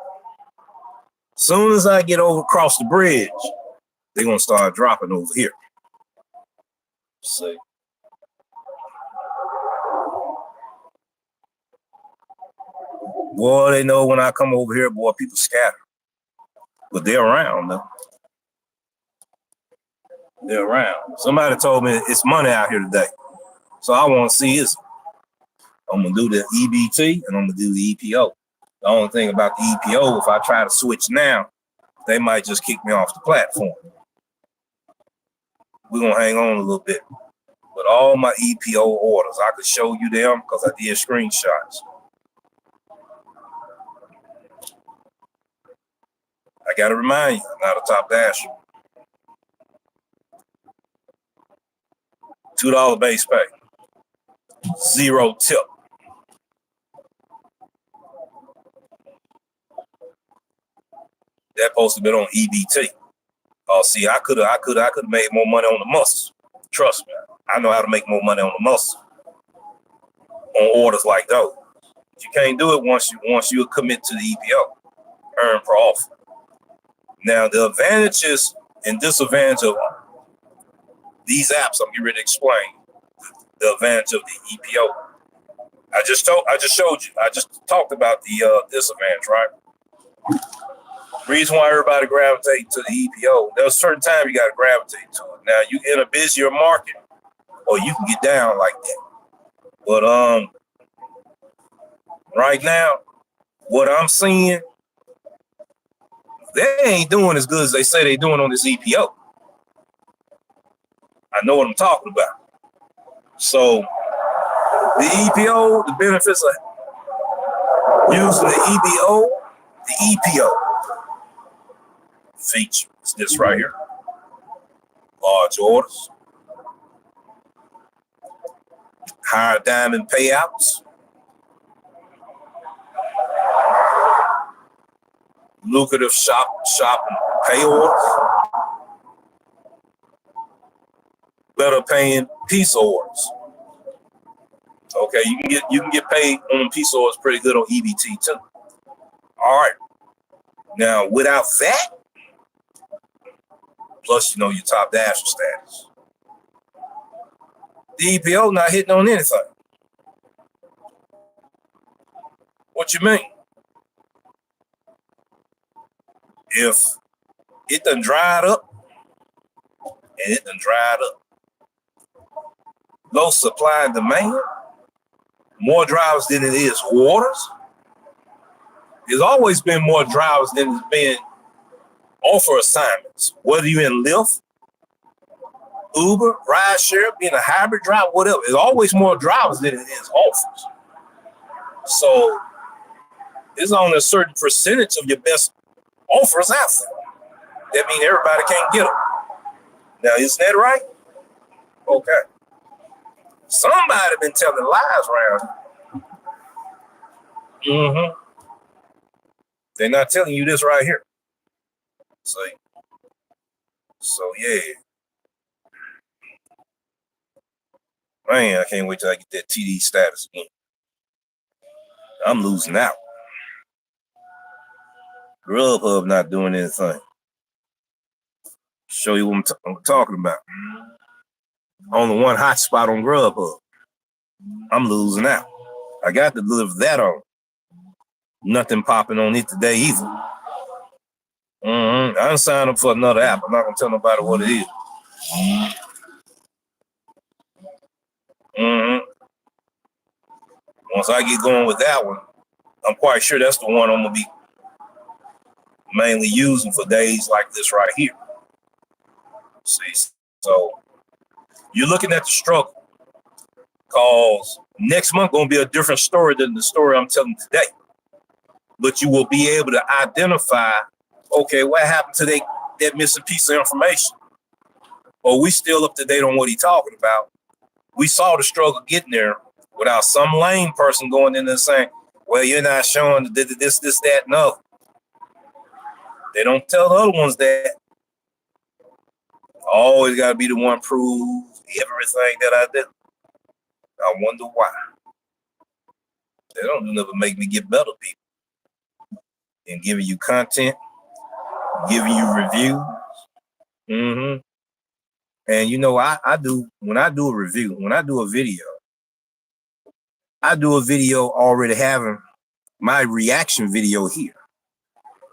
Soon as I get over across the bridge, they're gonna start dropping over here. See. Boy, they know when I come over here, boy, people scatter. But they're around, though. They're around. Somebody told me it's money out here today. So I want to see is I'm going to do the EBT and I'm going to do the EPO. The only thing about the EPO, if I try to switch now, they might just kick me off the platform. We're going to hang on a little bit. But all my EPO orders, I could show you them because I did screenshots. I got to remind you, I'm not a top dasher. $2 base pay. 0 tip. That supposed to be on EBT. Oh, see, I could have made more money on the muscles. Trust me, I know how to make more money on the muscles on orders like those. But you can't do it once you commit to the EPO. Earn per offer. Now, the advantages and disadvantages of these apps, I'm getting ready to explain the advantage of the EPO. I just showed you. I just talked about the disadvantage, right? Reason why everybody gravitate to the EPO. There's a certain time you got to gravitate to it. Now, you in a busier market, or you can get down like that. But right now, what I'm seeing, they ain't doing as good as they say they doing on this EPO. I know what I'm talking about. So the EPO, the benefits of using the EPO feature is this right here. Large orders, higher diamond payouts, lucrative shopping pay orders, better paying piece orders. Okay, you can get paid on piece orders pretty good on EBT too. All right. Now, without that, plus your top dasher status, the EPO not hitting on anything. What you mean? If it done dried up, and it done dried up, low supply and demand, more drivers than it is orders. There's always been more drivers than there's been offer assignments. Whether you're in Lyft, Uber, Rideshare, being a hybrid driver, whatever. There's always more drivers than it is offers. So it's only a certain percentage of your best offers out there. That means everybody can't get them. Now, isn't that right? Okay. Somebody been telling lies around. They're not telling you this right here. See? So, yeah. Man, I can't wait till I get that TD status again. I'm losing out. Grubhub not doing anything. Show you what I'm talking about. Only one hot spot on Grubhub. I'm losing out. I got to deliver that on. Nothing popping on it today either. I done signed up for another app. I'm not going to tell nobody what it is. Once I get going with that one, I'm quite sure that's the one I'm going to be mainly using for days like this right here. See, so you're looking at the struggle, because next month going to be a different story than the story I'm telling today. But you will be able to identify, okay, what happened to that missing piece of information? Or we still up to date on what he's talking about. We saw the struggle getting there without some lame person going in there saying, well, you're not showing this, that, and other. They don't tell the other ones that. Always got to be the one prove everything that I did. I wonder why. They don't never make me get better people. And giving you content, giving you reviews. And I do, when I do a review, when I do a video, I do a video already having my reaction video here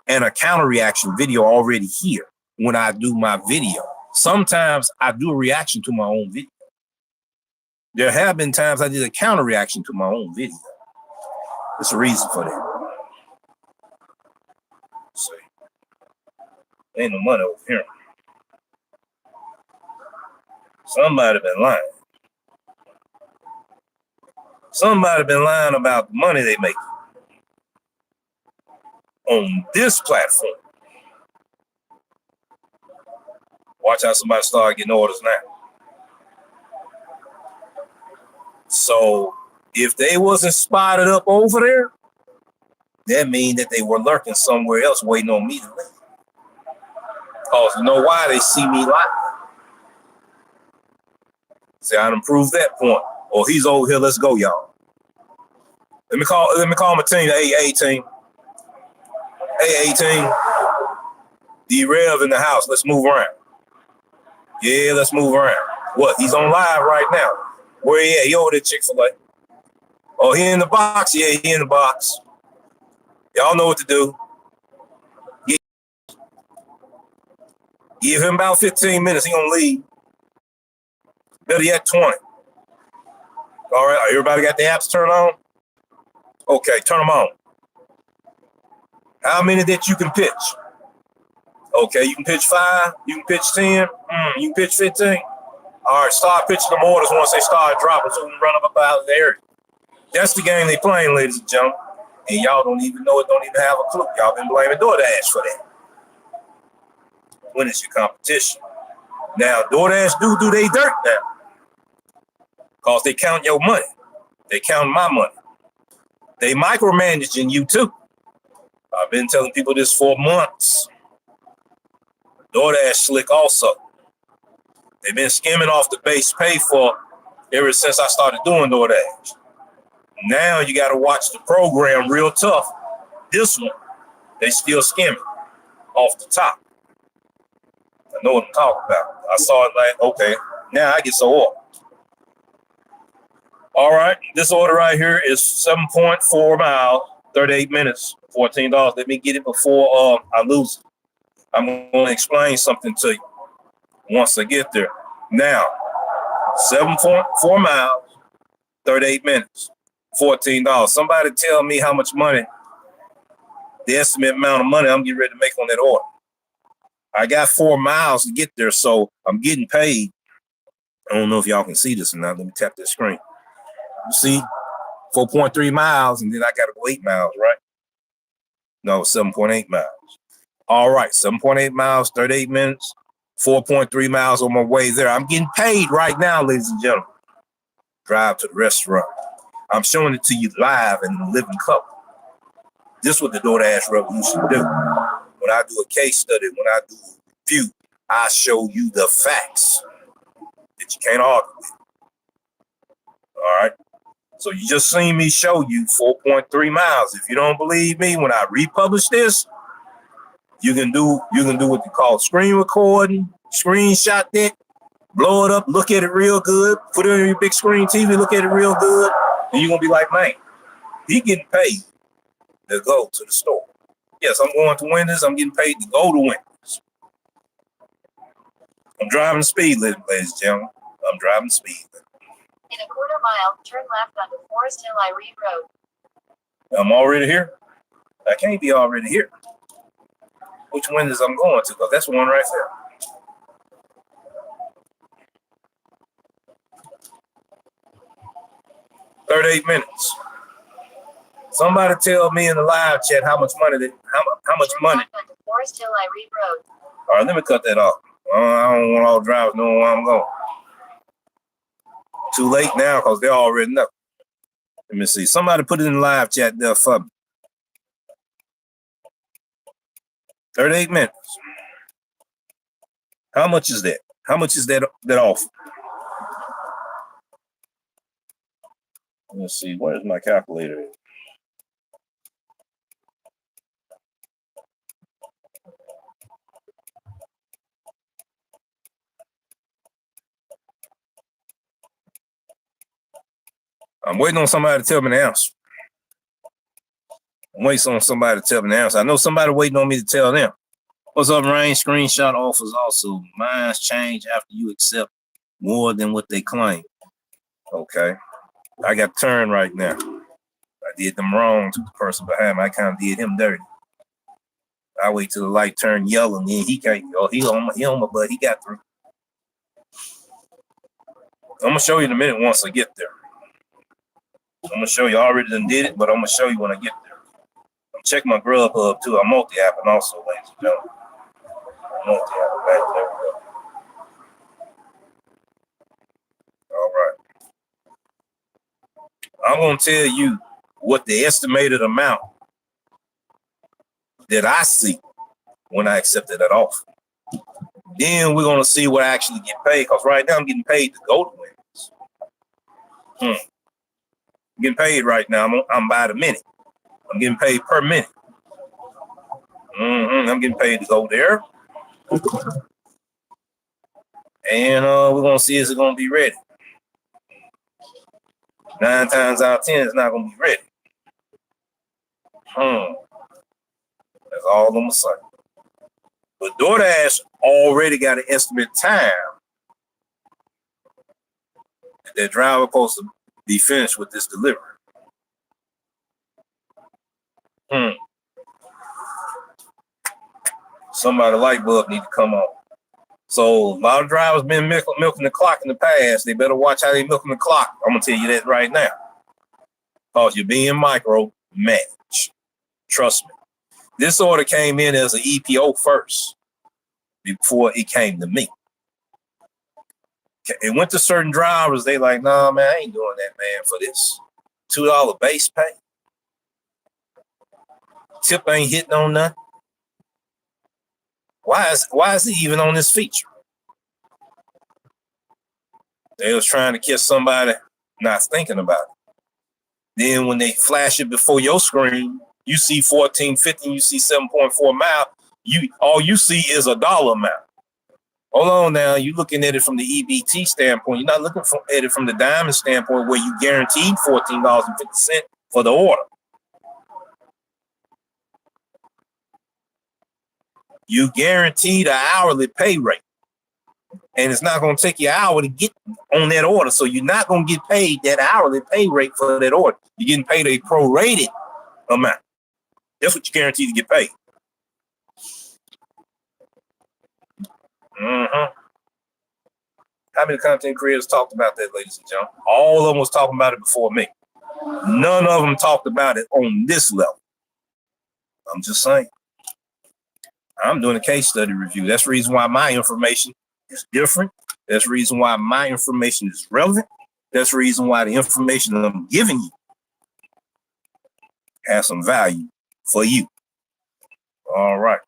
and a counter reaction video already here when I do my video. Sometimes I do a reaction to my own video. There have been times I did a counter reaction to my own video. There's a reason for that. See, ain't no money over here. Somebody been lying. Somebody been lying about the money they make on this platform. Watch how somebody start getting orders now. So if they wasn't spotted up over there, that means that they were lurking somewhere else waiting on me to leave. Because you know why? They see me live. See, I done proved that point. Oh, he's over here. Let's go, y'all. Let me call my team, the AA team. AA team. D-Rev in the house. Let's move around. Yeah, let's move around. What? He's on live right now. Where he at? He over there Chick-fil-A. Oh, he in the box? Yeah, he in the box. Y'all know what to do. Give him about 15 minutes. He gonna leave. Better yet, 20. All right, everybody got the apps turned on? Okay, turn them on. How many that you can pitch? Okay, you can pitch 5. You can pitch 10. You can pitch 15. All right, start pitching them orders once they start dropping so we can run up out of the area. That's the game they playing, ladies and gentlemen. And y'all don't even know it, don't even have a clue. Y'all been blaming DoorDash for that. When is your competition? Now, DoorDash do they dirt now. Because they count your money. They count my money. They micromanaging you too. I've been telling people this for months. DoorDash slick also. They've been skimming off the base pay for ever since I started doing DoorDash. Now you got to watch the program real tough. This one, they still skimming off the top. I know what I'm talking about. I saw it like, okay, now I get so off. All right, this order right here is 7.4 miles, 38 minutes, $14. Let me get it before I lose it. I'm going to explain something to you once I get there. Now, 7.4 miles, 38 minutes, $14. Somebody tell me how much money, the estimate amount of money I'm getting ready to make on that order. I got 4 miles to get there, so I'm getting paid. I don't know if y'all can see this or not. Let me tap this screen. You see, 4.3 miles, and then I got to go 8 miles, right? No, 7.8 miles. All right, 7.8 miles, 38 minutes, 4.3 miles on my way there. I'm getting paid right now, ladies and gentlemen. Drive to the restaurant. I'm showing it to you live in the living color. This is what the DoorDash revolution do. When I do a case study, when I do a review, I show you the facts that you can't argue with. All right. So you just seen me show you 4.3 miles. If you don't believe me, when I republish this, you can do what they call screen recording, screenshot that, blow it up, look at it real good, put it on your big screen TV, look at it real good, and you're gonna be like, man, he getting paid to go to the store. Yes, I'm going to Wendy's. I'm getting paid to go to Wendy's. I'm driving the speed limit, ladies and gentlemen. I'm driving the speed limit. In a quarter mile, turn left onto Forest Hill Irene Road. I'm already here. I can't be already here. Which Wendy's I'm going to? Because that's one right there. $38 minutes. Somebody tell me in the live chat how much money how much money. Left onto Forest Hill Irene Road. All right, let me cut that off. I don't want all drivers knowing where I'm going. Too late now because they already know. Let me see. Somebody put it in the live chat there for me. 38 minutes. How much is that? How much is that offer? Let's see. Where's my calculator? I'm waiting on somebody to tell me the answer. waiting on somebody to tell me the answer. I know somebody waiting on me to tell them. What's up, Rain? Screenshot offers also. Mine's change after you accept more than what they claim. Okay. I got turned right now. I did them wrong to the person behind me. I kind of did him dirty. I wait till the light turned yellow and then he can't go. He on my butt. He got through. I'm going to show you in a minute once I get there. I'm going to show you. I already done did it, but I'm going to show you when I get there. I'm checking my Grubhub too. I'm multi-apping also, ladies and gentlemen. Multi-apping. There we go. All right. I'm going to tell you what the estimated amount that I see when I accepted that offer. Then we're going to see what I actually get paid, because right now I'm getting paid to go to wins. I'm getting paid right now. I'm by the minute. I'm getting paid per minute. I'm getting paid to go there. And we're going to see is it going to be ready. 9 times out of 10, it's not going to be ready. That's all I'm going to say. But DoorDash already got an estimate time that their driver supposed to be finished with this delivery. Somebody light bulb need to come on. So a lot of drivers been milking the clock in the past. They better watch how they milking the clock. I'm gonna tell you that right now. Because you're being micromanaged. Trust me. This order came in as an EPO first before it came to me. It went to certain drivers. They like, nah, man, I ain't doing that, man, for this $2 base pay. Tip ain't hitting on nothing. Why is he even on this feature? They was trying to catch somebody not thinking about it. Then when they flash it before your screen, you see 14.50, you see 7.4 mile. All you see is a dollar amount. Hold on now, you're looking at it from the EBT standpoint. You're not looking at it from the diamond standpoint where you guaranteed $14.50 for the order. You guaranteed an hourly pay rate. And it's not going to take you an hour to get on that order. So you're not going to get paid that hourly pay rate for that order. You're getting paid a prorated amount. That's what you're guaranteed to get paid. How many content creators talked about that, ladies and gentlemen? All of them was talking about it before me. None of them talked about it on this level. I'm just saying. I'm doing a case study review. That's the reason why my information is different. That's the reason why my information is relevant. That's the reason why the information that I'm giving you has some value for you. All right.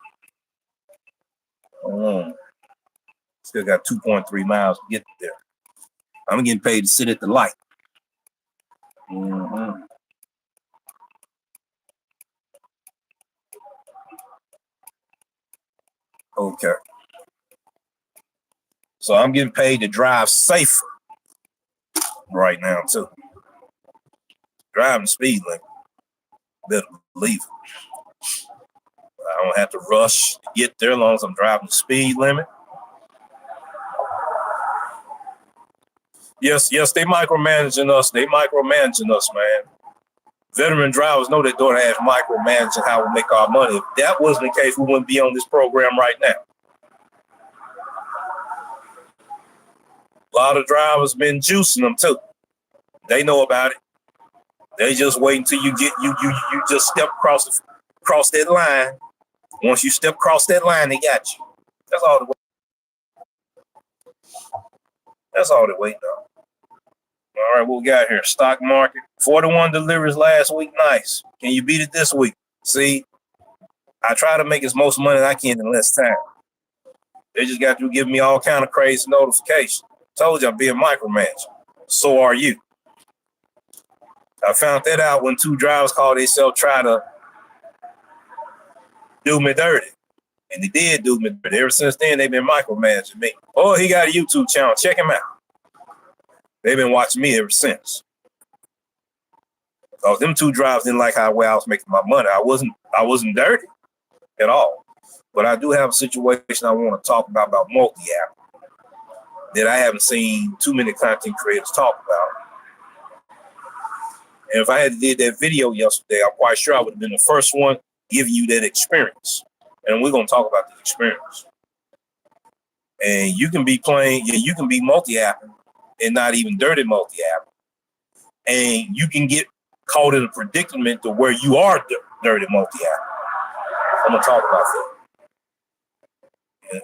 Still got 2.3 miles to get there. I'm getting paid to sit at the light. Okay. So I'm getting paid to drive safer right now, too. Driving the speed limit. Better believe it. I don't have to rush to get there as long as I'm driving the speed limit. Yes, they micromanaging us. They micromanaging us, man. Veteran drivers know that DoorDash micromanaging how we make our money. If that wasn't the case, we wouldn't be on this program right now. A lot of drivers been juicing them too. They know about it. They just wait until you get you just step across that line. Once you step across that line, they got you. That's all the way. That's all they're waiting on. All right, what we got here? Stock market. 41 deliveries last week. Nice. Can you beat it this week? See, I try to make as most money as I can in less time. They just got to give me all kind of crazy notifications. Told you I'm being micromanaged. So are you. I found that out when 2 drivers called themselves try to do me dirty. And they did do me dirty. Ever since then, they've been micromanaging me. Oh, he got a YouTube channel. Check him out. They've been watching me ever since. Cause them two drivers didn't like how well I was making my money. I wasn't dirty at all. But I do have a situation I want to talk about multi-app that I haven't seen too many content creators talk about. And if I had did that video yesterday, I'm quite sure I would have been the first one giving you that experience. And we're gonna talk about the experience. And you can be playing, you can be multi-apping and not even dirty multi-app. And you can get caught in a predicament to where you are dirty multi-app. I'm gonna talk about that.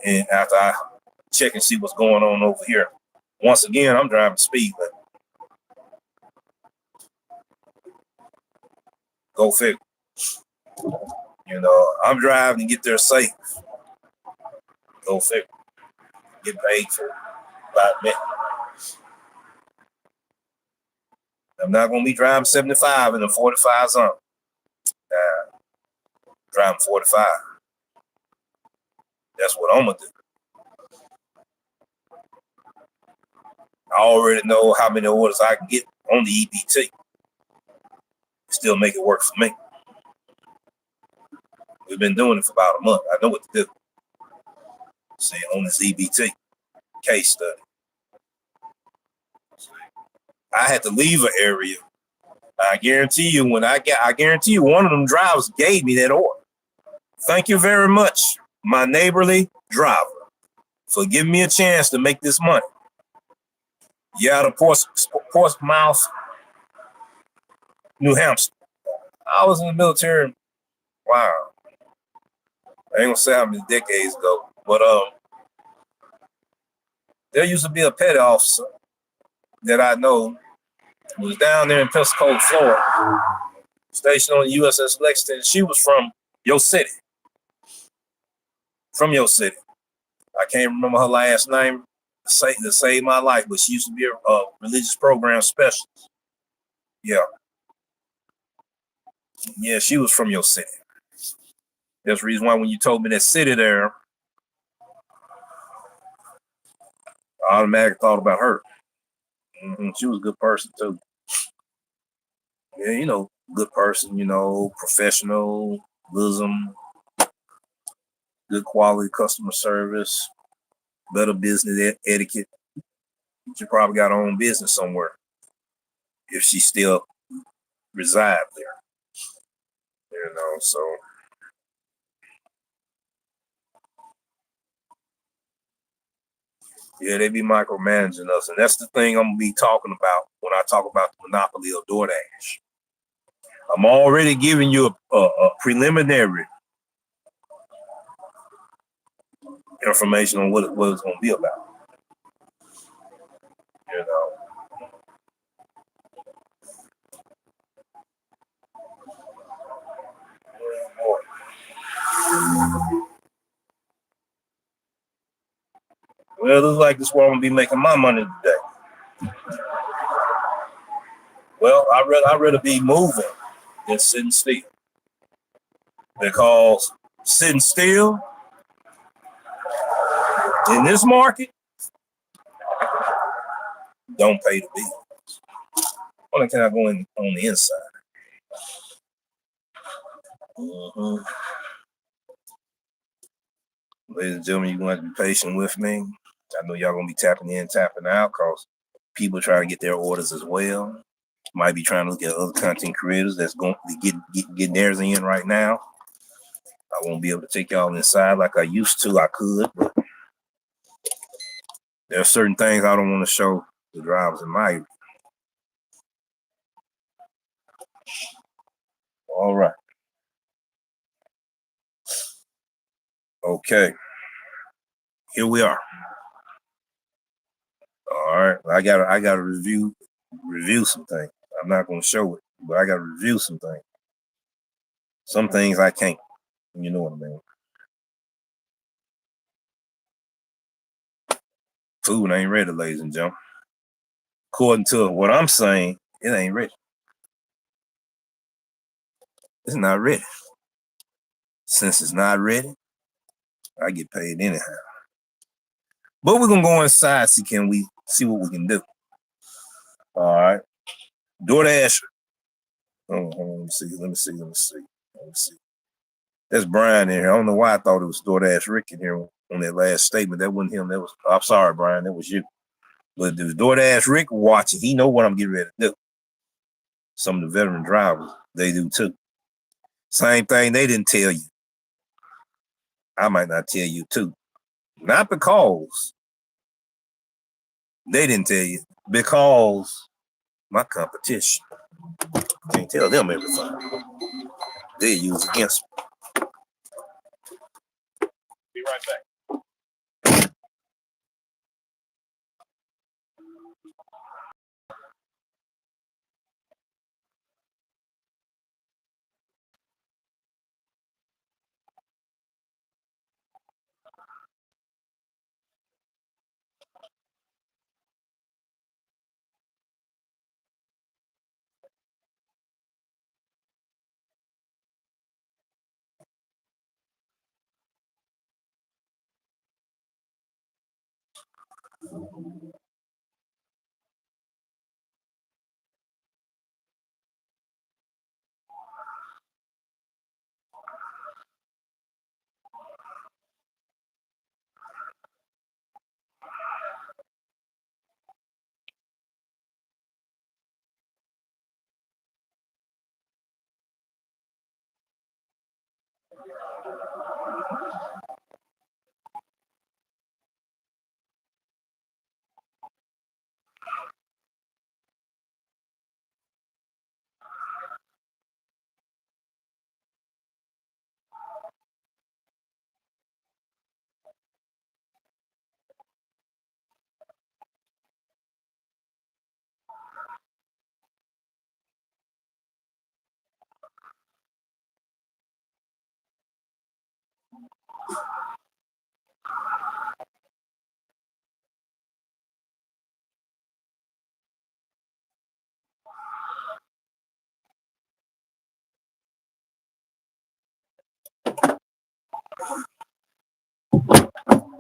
And after I check and see what's going on over here. Once again, I'm driving speed limit. Go figure. You know, I'm driving to get there safe. Go figure. Get paid for 5 minutes. I'm not going to be driving 75 in a 45 zone. Driving 45. That's what I'm going to do. I already know how many orders I can get on the EBT. Still make it work for me. We've been doing it for about a month. I know what to do. See, on this EBT case study. I had to leave an area. I guarantee you one of them drivers gave me that order. Thank you very much, my neighborly driver, for giving me a chance to make this money. Yeah, out of Portsmouth, New Hampshire. I was in the military. Wow. I ain't gonna say how many decades ago, but there used to be a petty officer that I know was down there in Pensacola, Florida, stationed on the USS Lexington. She was from your city. From your city. I can't remember her last name to save my life, but she used to be a religious program specialist. Yeah. Yeah, she was from your city. That's the reason why when you told me that city there, I automatically thought about her. She was a good person too. Yeah, you know, good person, you know, professionalism, good quality customer service, better business etiquette. She probably got her own business somewhere if she still resides there. You know, so yeah, they be micromanaging us, and that's the thing I'm gonna be talking about when I talk about the Monopoly of Doordash. I'm already giving you a preliminary information on what it's gonna be about. You know. Well, it looks like this is where I'm gonna be making my money today. Well, I'd rather be moving than sitting still, because sitting still in this market don't pay the bills. Only can I go in on the inside. Ladies and gentlemen, you're going to have to be patient with me. I know y'all going to be tapping in, tapping out, because people trying to get their orders as well. Might be trying to look at other content creators that's going to be getting theirs in right now. I won't be able to take y'all inside like I used to. I could, but there are certain things I don't want to show the drivers in my area. All right. Okay. Here we are. All right. I gotta review some things. I'm not gonna show it, but I gotta review some things. Some things I can't. You know what I mean? Food ain't ready, ladies and gentlemen. According to what I'm saying, it ain't ready. It's not ready. Since it's not ready, I get paid anyhow. But we're gonna go inside, see what we can do. All right. DoorDash Hold on, let me see. There's Brian in here. I don't know why I thought it was DoorDash Rick in here on that last statement. That wasn't him. I'm sorry, Brian. That was you. But there's DoorDash Rick watching. He know what I'm getting ready to do. Some of the veteran drivers, they do too. Same thing they didn't tell you. I might not tell you too. Not because they didn't tell you, because my competition. Can't tell them everything. They use against me. Be right back.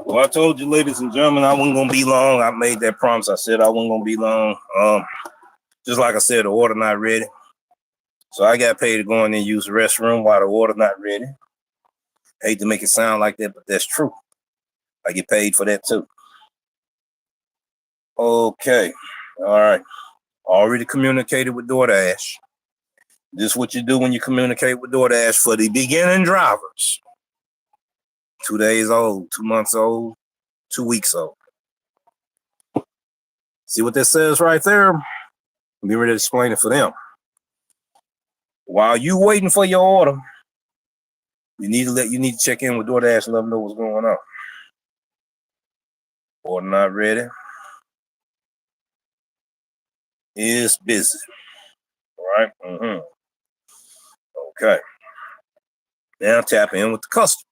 Well, I told you, ladies and gentlemen, I wasn't gonna be long. I made that promise. I said I wasn't gonna be long. Just like I said, the order not ready. So I got paid to go in there and use the restroom while the order not ready. I hate to make it sound like that, but that's true. I get paid for that too. Okay. All right. Already communicated with DoorDash. This is what you do when you communicate with DoorDash for the beginning drivers. 2 days old, 2 months old, 2 weeks old. See what that says right there? Be ready to explain it for them. While you waiting for your order, you need to check in with DoorDash and let them know what's going on. Order not ready. Is busy. All right. Okay. Now tap in with the customer.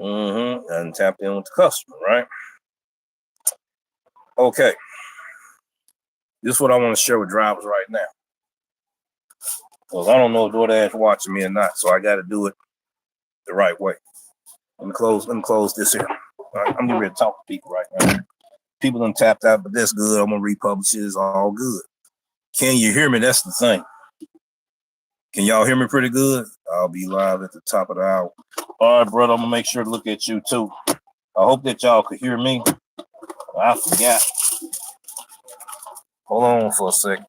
And tap in with the customer, right? Okay. This is what I want to share with drivers right now. Because I don't know if DoorDash watching me or not, so I got to do it the right way. Let me close this here. Right, I'm getting ready to talk to people right now. People done tapped out, but that's good. I'm gonna republish it. It's all good. Can you hear me? That's the thing. Can y'all hear me pretty good? I'll be live at the top of the hour. All right, brother. I'm gonna make sure to look at you too. I hope that y'all could hear me. I forgot. Hold on for a second.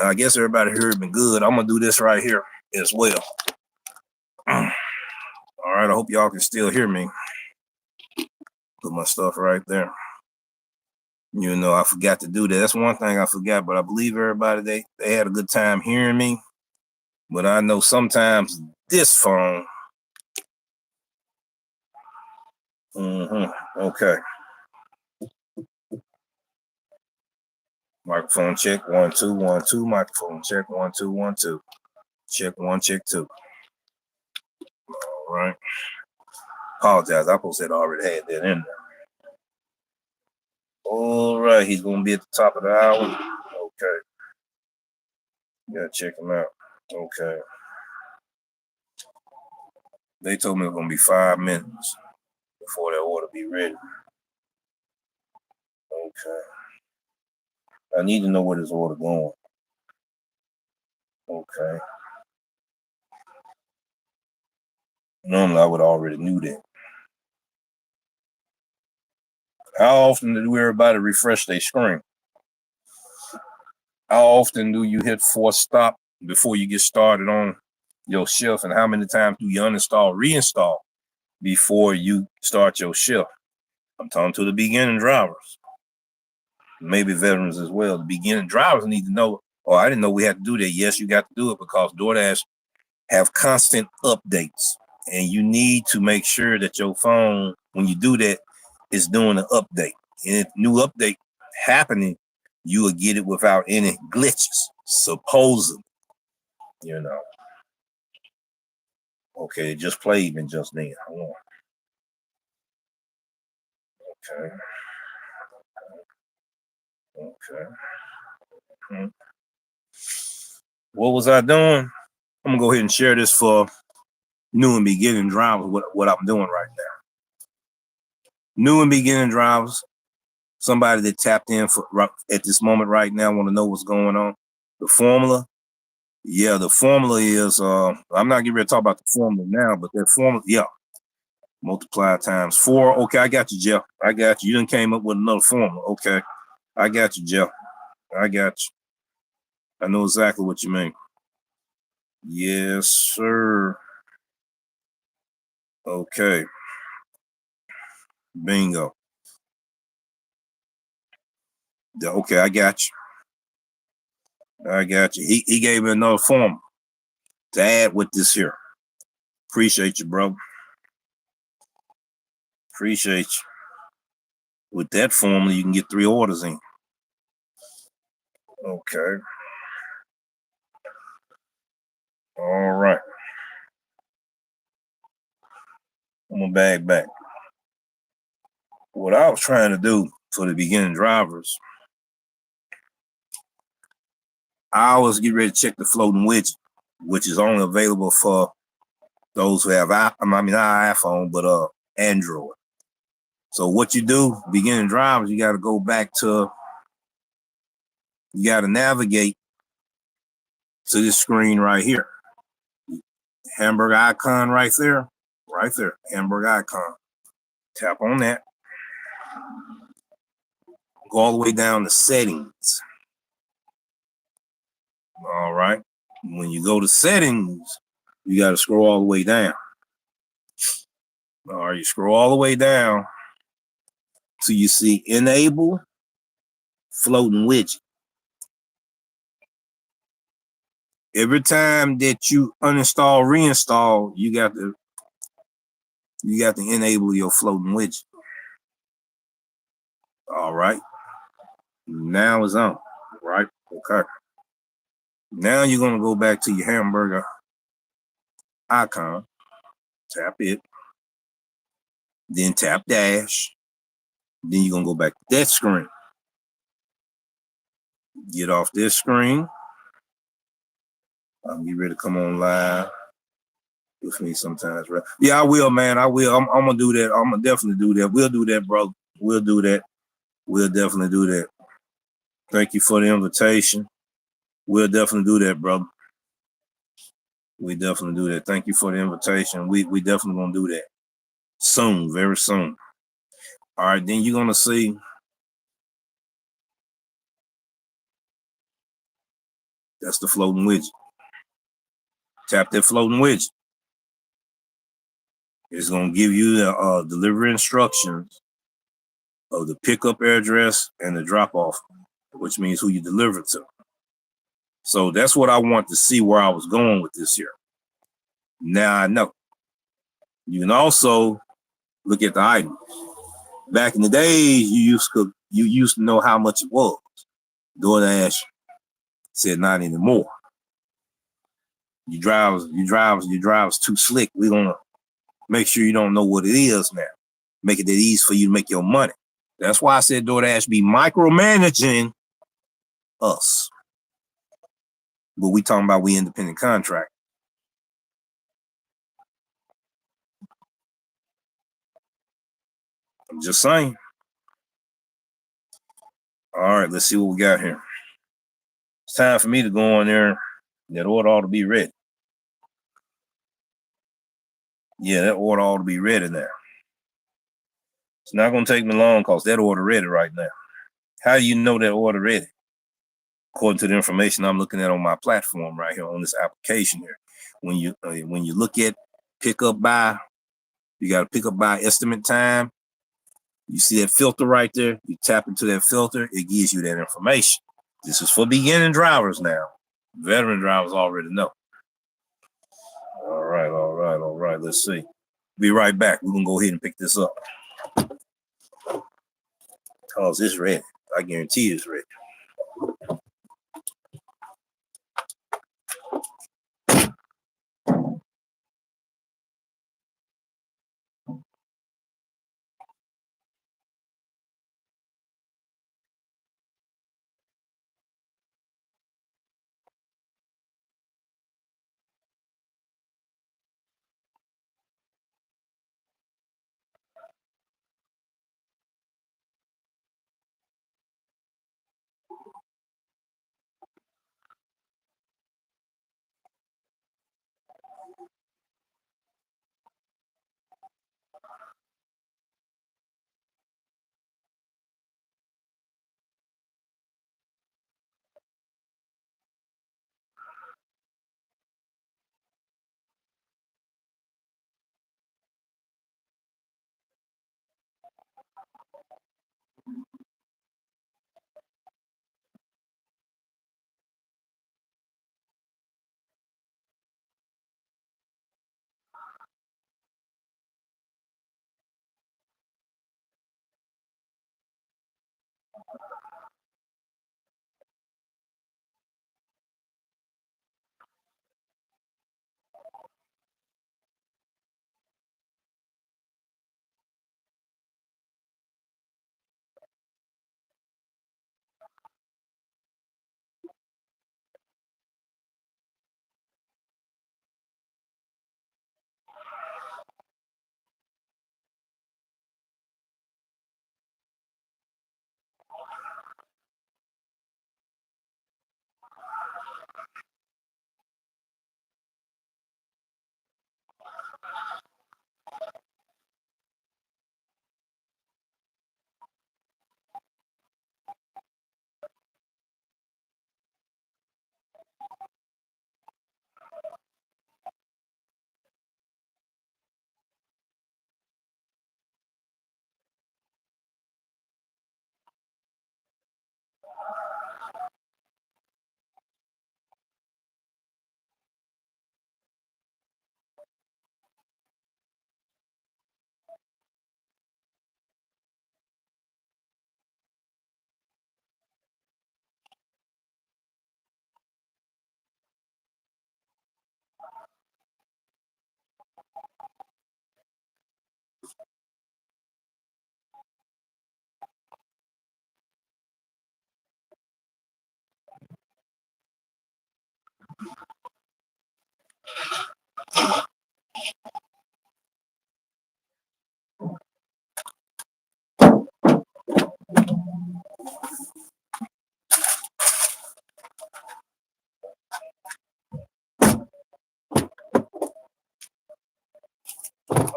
I guess everybody heard me good. I'm gonna do this right here as well. All right. I hope y'all can still hear me. Put my stuff right there. You know, I forgot to do that. That's one thing I forgot, but I believe everybody, they had a good time hearing me. But I know sometimes this phone. Okay. Microphone check 1 2 1 2. Microphone check 1 2 1 2. Check 1 check 2. All right. Apologize. I supposed to have already had that in there. All right. He's gonna be at the top of the hour. Okay. Gotta check him out. Okay. They told me it was gonna be 5 minutes before that order be ready. Okay. I need to know where this order going. Okay. Normally I would already knew that. How often do everybody refresh their screen? How often do you hit force stop before you get started on your shift? And how many times do you uninstall, reinstall before you start your shift? I'm talking to the beginning drivers, maybe veterans as well. The beginning drivers need to know, oh, I didn't know we had to do that. Yes, you got to do it because DoorDash have constant updates. And you need to make sure that your phone, when you do that, is doing an update. And if new update happening, you will get it without any glitches, supposedly, you know. Okay, it just played me just then. Hold on. Okay. Okay. What was I doing? I'm gonna go ahead and share this for new and beginning drivers, what I'm doing right now. New and beginning drivers, somebody that tapped in for at this moment right now, want to know what's going on. The formula, yeah, the formula is, I'm not getting ready to talk about the formula now, but that formula, yeah, multiply times 4. Okay, I got you, Jeff. I got you. You done came up with another formula. Okay, I got you, Jeff. I got you. I know exactly what you mean. Yes, sir. Okay. Bingo. Okay, I got you. I got you. He gave me another formula to add with this here. Appreciate you, bro. Appreciate you. With that formula, you can get 3 orders in. Okay. All right. I'm gonna bag back. What I was trying to do for the beginning drivers, I always get ready to check the floating widget, which is only available for those who have, not iPhone, but Android. So what you do, beginning drivers, you got to go back to, you got to navigate to this screen right here. Hamburger icon right there, hamburger icon. Tap on that. Go all the way down to settings. All right. When you go to settings, you got to scroll all the way down. All right, you scroll all the way down till you see enable floating widget. Every time that you uninstall, reinstall, you got to enable your floating widget. All right. Now it's on. Right. Okay. Now you're gonna go back to your hamburger icon. Tap it. Then tap dash. Then you're gonna go back to that screen. Get off this screen. I'm get ready to come on live with me sometimes, right? Yeah, I will, man. I will. I'm gonna do that. I'm gonna definitely do that. We'll do that, bro. We'll do that. We'll definitely do that. Thank you for the invitation. We'll definitely do that, brother. We definitely do that. Thank you for the invitation. We definitely gonna do that soon, very soon. All right, then you're gonna see that's the floating widget. Tap that floating widget. It's gonna give you the delivery instructions of the pickup address and the drop off, which means who you deliver to. So that's what I want to see where I was going with this here. Now I know. You can also look at the item. Back in the days, you used to know how much it was. DoorDash said not anymore. You drivers too slick. We're gonna make sure you don't know what it is now. Make it that easy for you to make your money. That's why I said DoorDash be micromanaging us. But we talking about we independent contract. I'm just saying. All right, let's see what we got here. It's time for me to go in there. That order ought to be ready. Yeah, that order ought to be ready now. It's not going to take me long because that order ready right now. How do you know that order ready? According to the information I'm looking at on my platform right here on this application here. When you look at pick up by, you got to pick up by estimate time. You see that filter right there? You tap into that filter, it gives you that information. This is for beginning drivers now. Veteran drivers already know. All right. Let's see. Be right back. We're going to go ahead and pick this up. Because it's ready. I guarantee it's ready.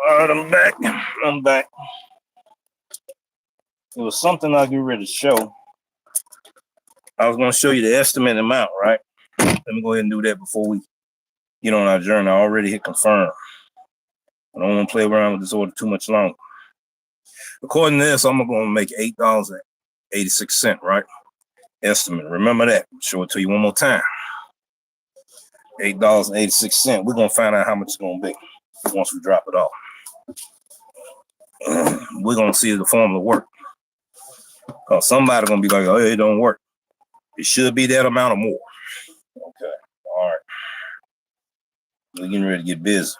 All right, I'm back. It was something I get ready to show. I was going to show you the estimate amount, right? Let me go ahead and do that before we get on our journey. I already hit confirm. I don't want to play around with this order too much longer. According to this, I'm going to make $8.86, right? Estimate. Remember that. Show it to you one more time. $8.86. We're going to find out how much it's going to be once we drop it off. We're going to see if the formula work. Because somebody's going to be like, oh, it don't work. It should be that amount or more. Okay. All right. We're getting ready to get busy.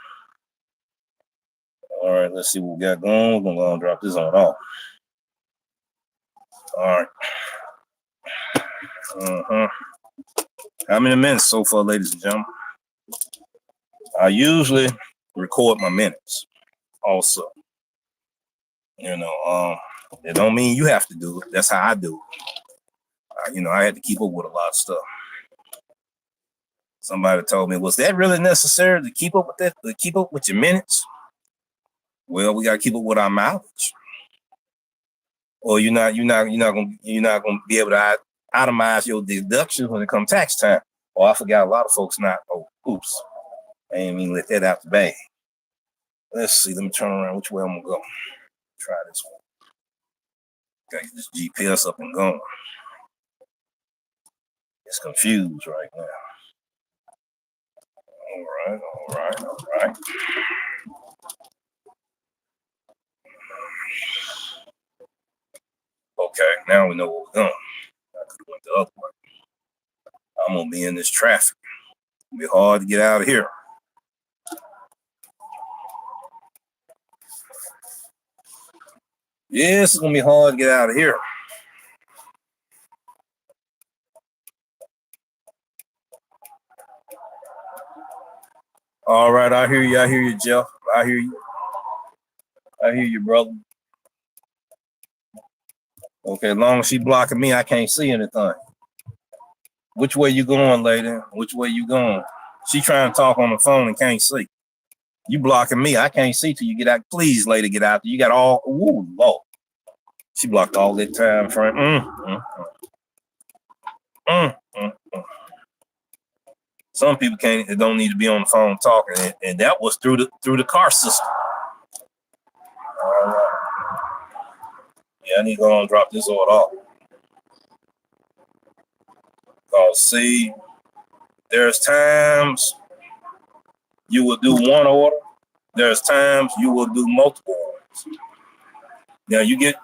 All right. Let's see what we got going. We're going to go and drop this on off. All right. How many minutes so far, ladies and gentlemen? I usually record my minutes also. It don't mean you have to do it. That's how I do it. I had to keep up with a lot of stuff. Somebody told me, was that really necessary to keep up with that? To keep up with your minutes? Well, we gotta keep up with our mileage. Or you're not gonna be able to itemize your deductions when it comes tax time. Oh, I forgot a lot of folks not. Oh, oops. I ain't even let that out the bag. Let's see. Let me turn around. Which way I'm gonna go? Try this one. Got this GPS up and going. It's confused right now. All right. Okay, now we know where we're going. I could have went the other way. I'm gonna be in this traffic. It'll be hard to get out of here. Yes, it's gonna be hard to get out of here. All right, I hear you, Jeff. I hear you, brother. Okay, as long as she blocking me, I can't see anything. Which way you going, lady? Which way you going? She trying to talk on the phone and can't see. You blocking me. I can't see till you get out. Please, lady, get out. You got all. Ooh, Lord. She blocked all that time frame. Some people can't. They don't need to be on the phone talking, and that was through the car system. All right. Yeah, I need to go and drop this order off. Cause see, there's times you will do one order. There's times you will do multiple orders. Now you get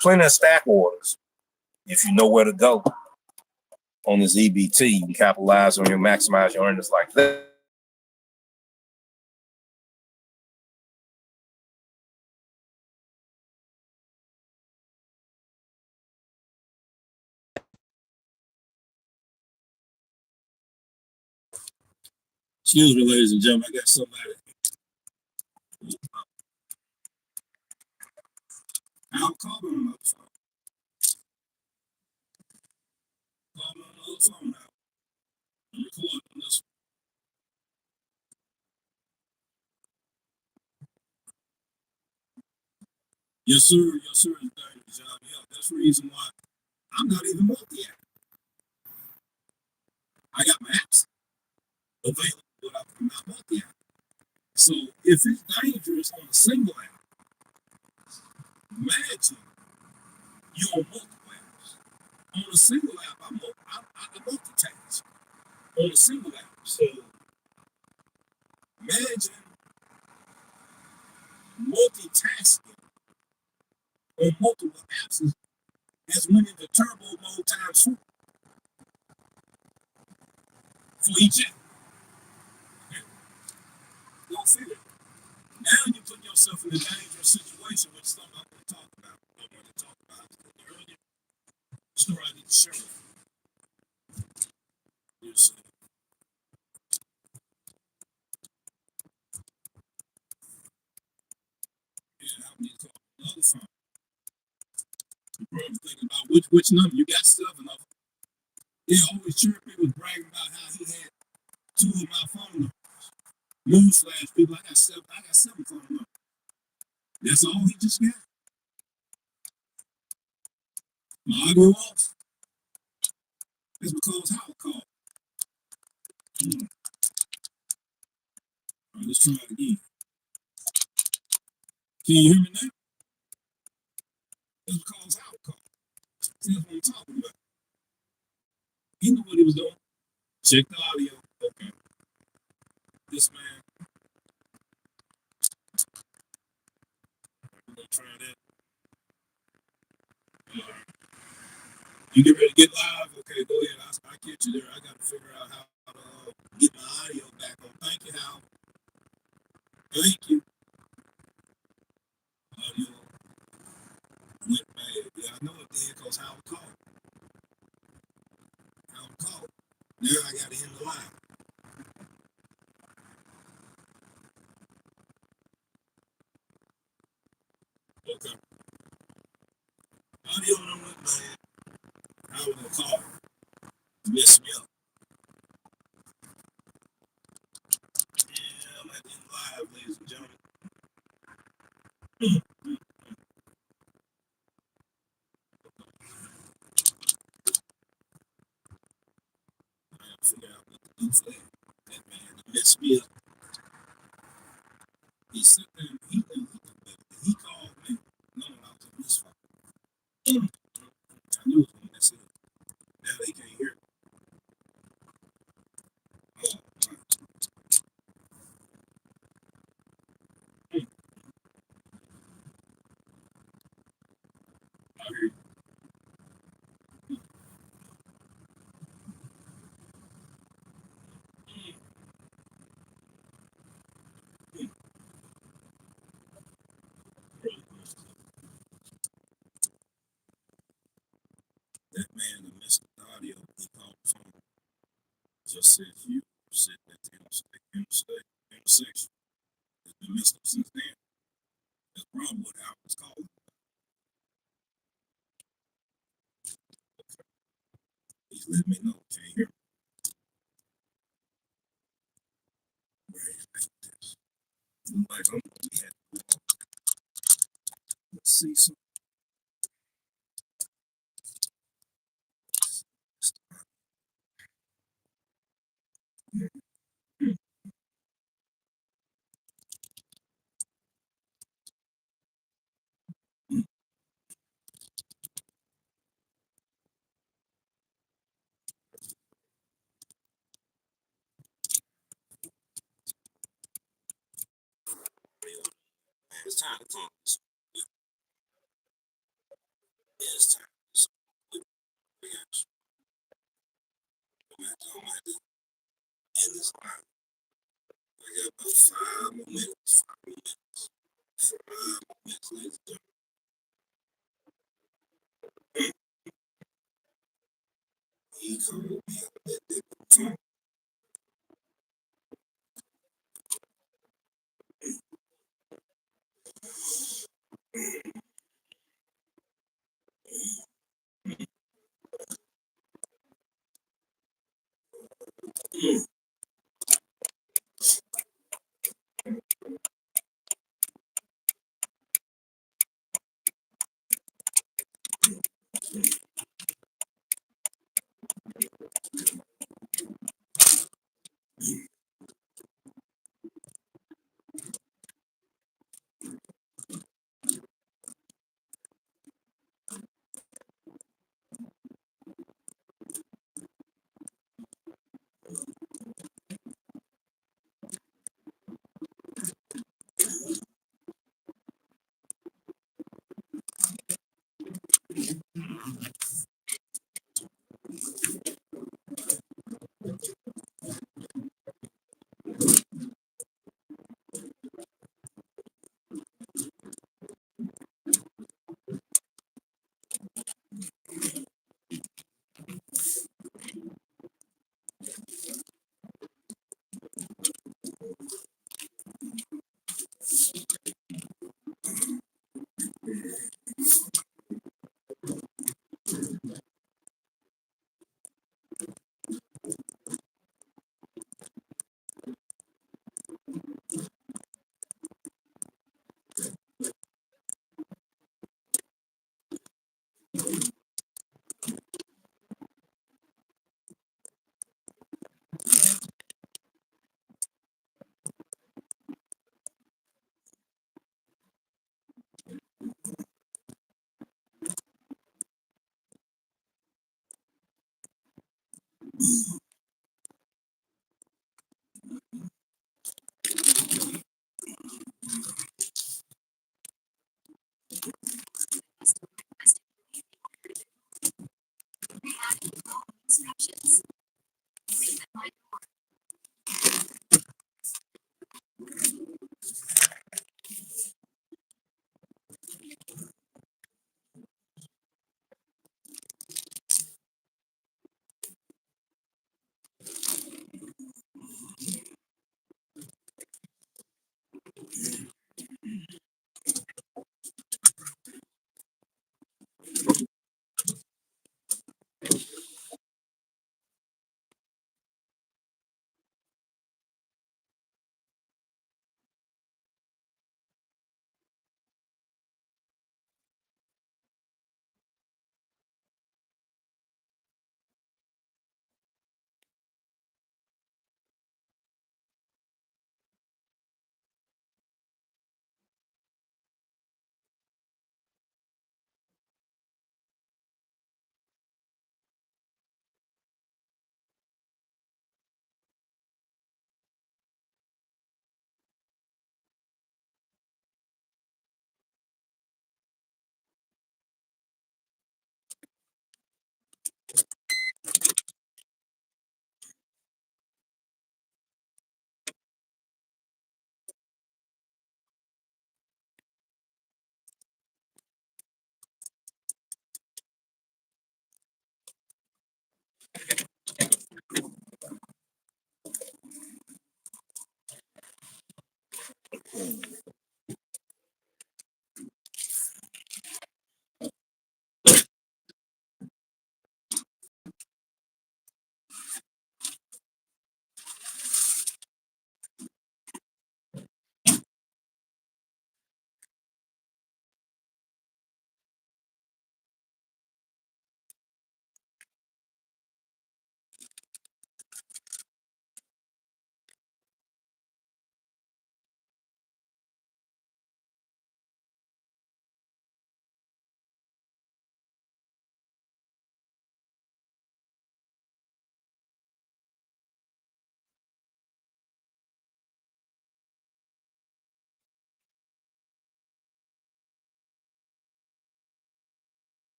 plenty of stack orders if you know where to go on this EBT. You can capitalize on your maximize your earnings like that. Excuse me, ladies and gentlemen, I got somebody. I'll call them on the phone. Call them on the phone now. I'm recording this one. Yes, sir. Yes, sir. It's a dangerous job. Yeah, that's the reason why I'm not even multi-app. I got my apps available, but I'm not multi-app. So if it's dangerous on a single app, imagine you on multiple apps. On a single app, I multitask on a single app. So imagine multitasking on multiple apps as went into turbo mode times 4 for each app. Don't see that. Now you put yourself in a dangerous situation, which is something I'm going to talk about. I want to talk about the earlier story I need to share with you. Yes, yeah, I need to call another phone. The brother's thinking about which number. You got 7 of them. He always chirped me, was bragging about how he had 2 of my phone numbers. Newsflash, people, I got 7 phone numbers. That's all he just got. My audio off. That's because Howard called. All right, let's try it again. Can you hear me now? That's because Howard called. See, that's what I'm talking about. He knew what he was doing. Check the audio. Okay. This man. We're gonna try that. All right. You get ready to get live? Okay, go ahead. I get you there. I gotta figure out how to get my audio back on. Thank you, Hal. Thank you. Audio went bad. Yeah, I know it did because Howard called. Howard called. Now I gotta end the live. Okay. Audio done went bad. Howard gonna call. Mess me up. ladies and gentlemen. I have to figure out what to do for that. That man that messed me up. He sat there and he knew he could better. He called me. No, I was on his phone. I knew it was going to mess it up. Now they can't hear me. Oh, my. I heard that man that messed up the audio. He called the phone. Just said you were sitting at the intersection. It's been messed up since then. That's probably what I was calling. He's letting me know. Can't hear me. Right. I'm like, I'm gonna be at. Let's see some. It's time to talk. It's time to talk. We got you. I'm gonna have to end this line. I got about 5 more minutes. 5 more minutes. 5 more minutes, ladies and gentlemen. He called me up that different phone.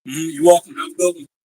You're welcome. Have a good one.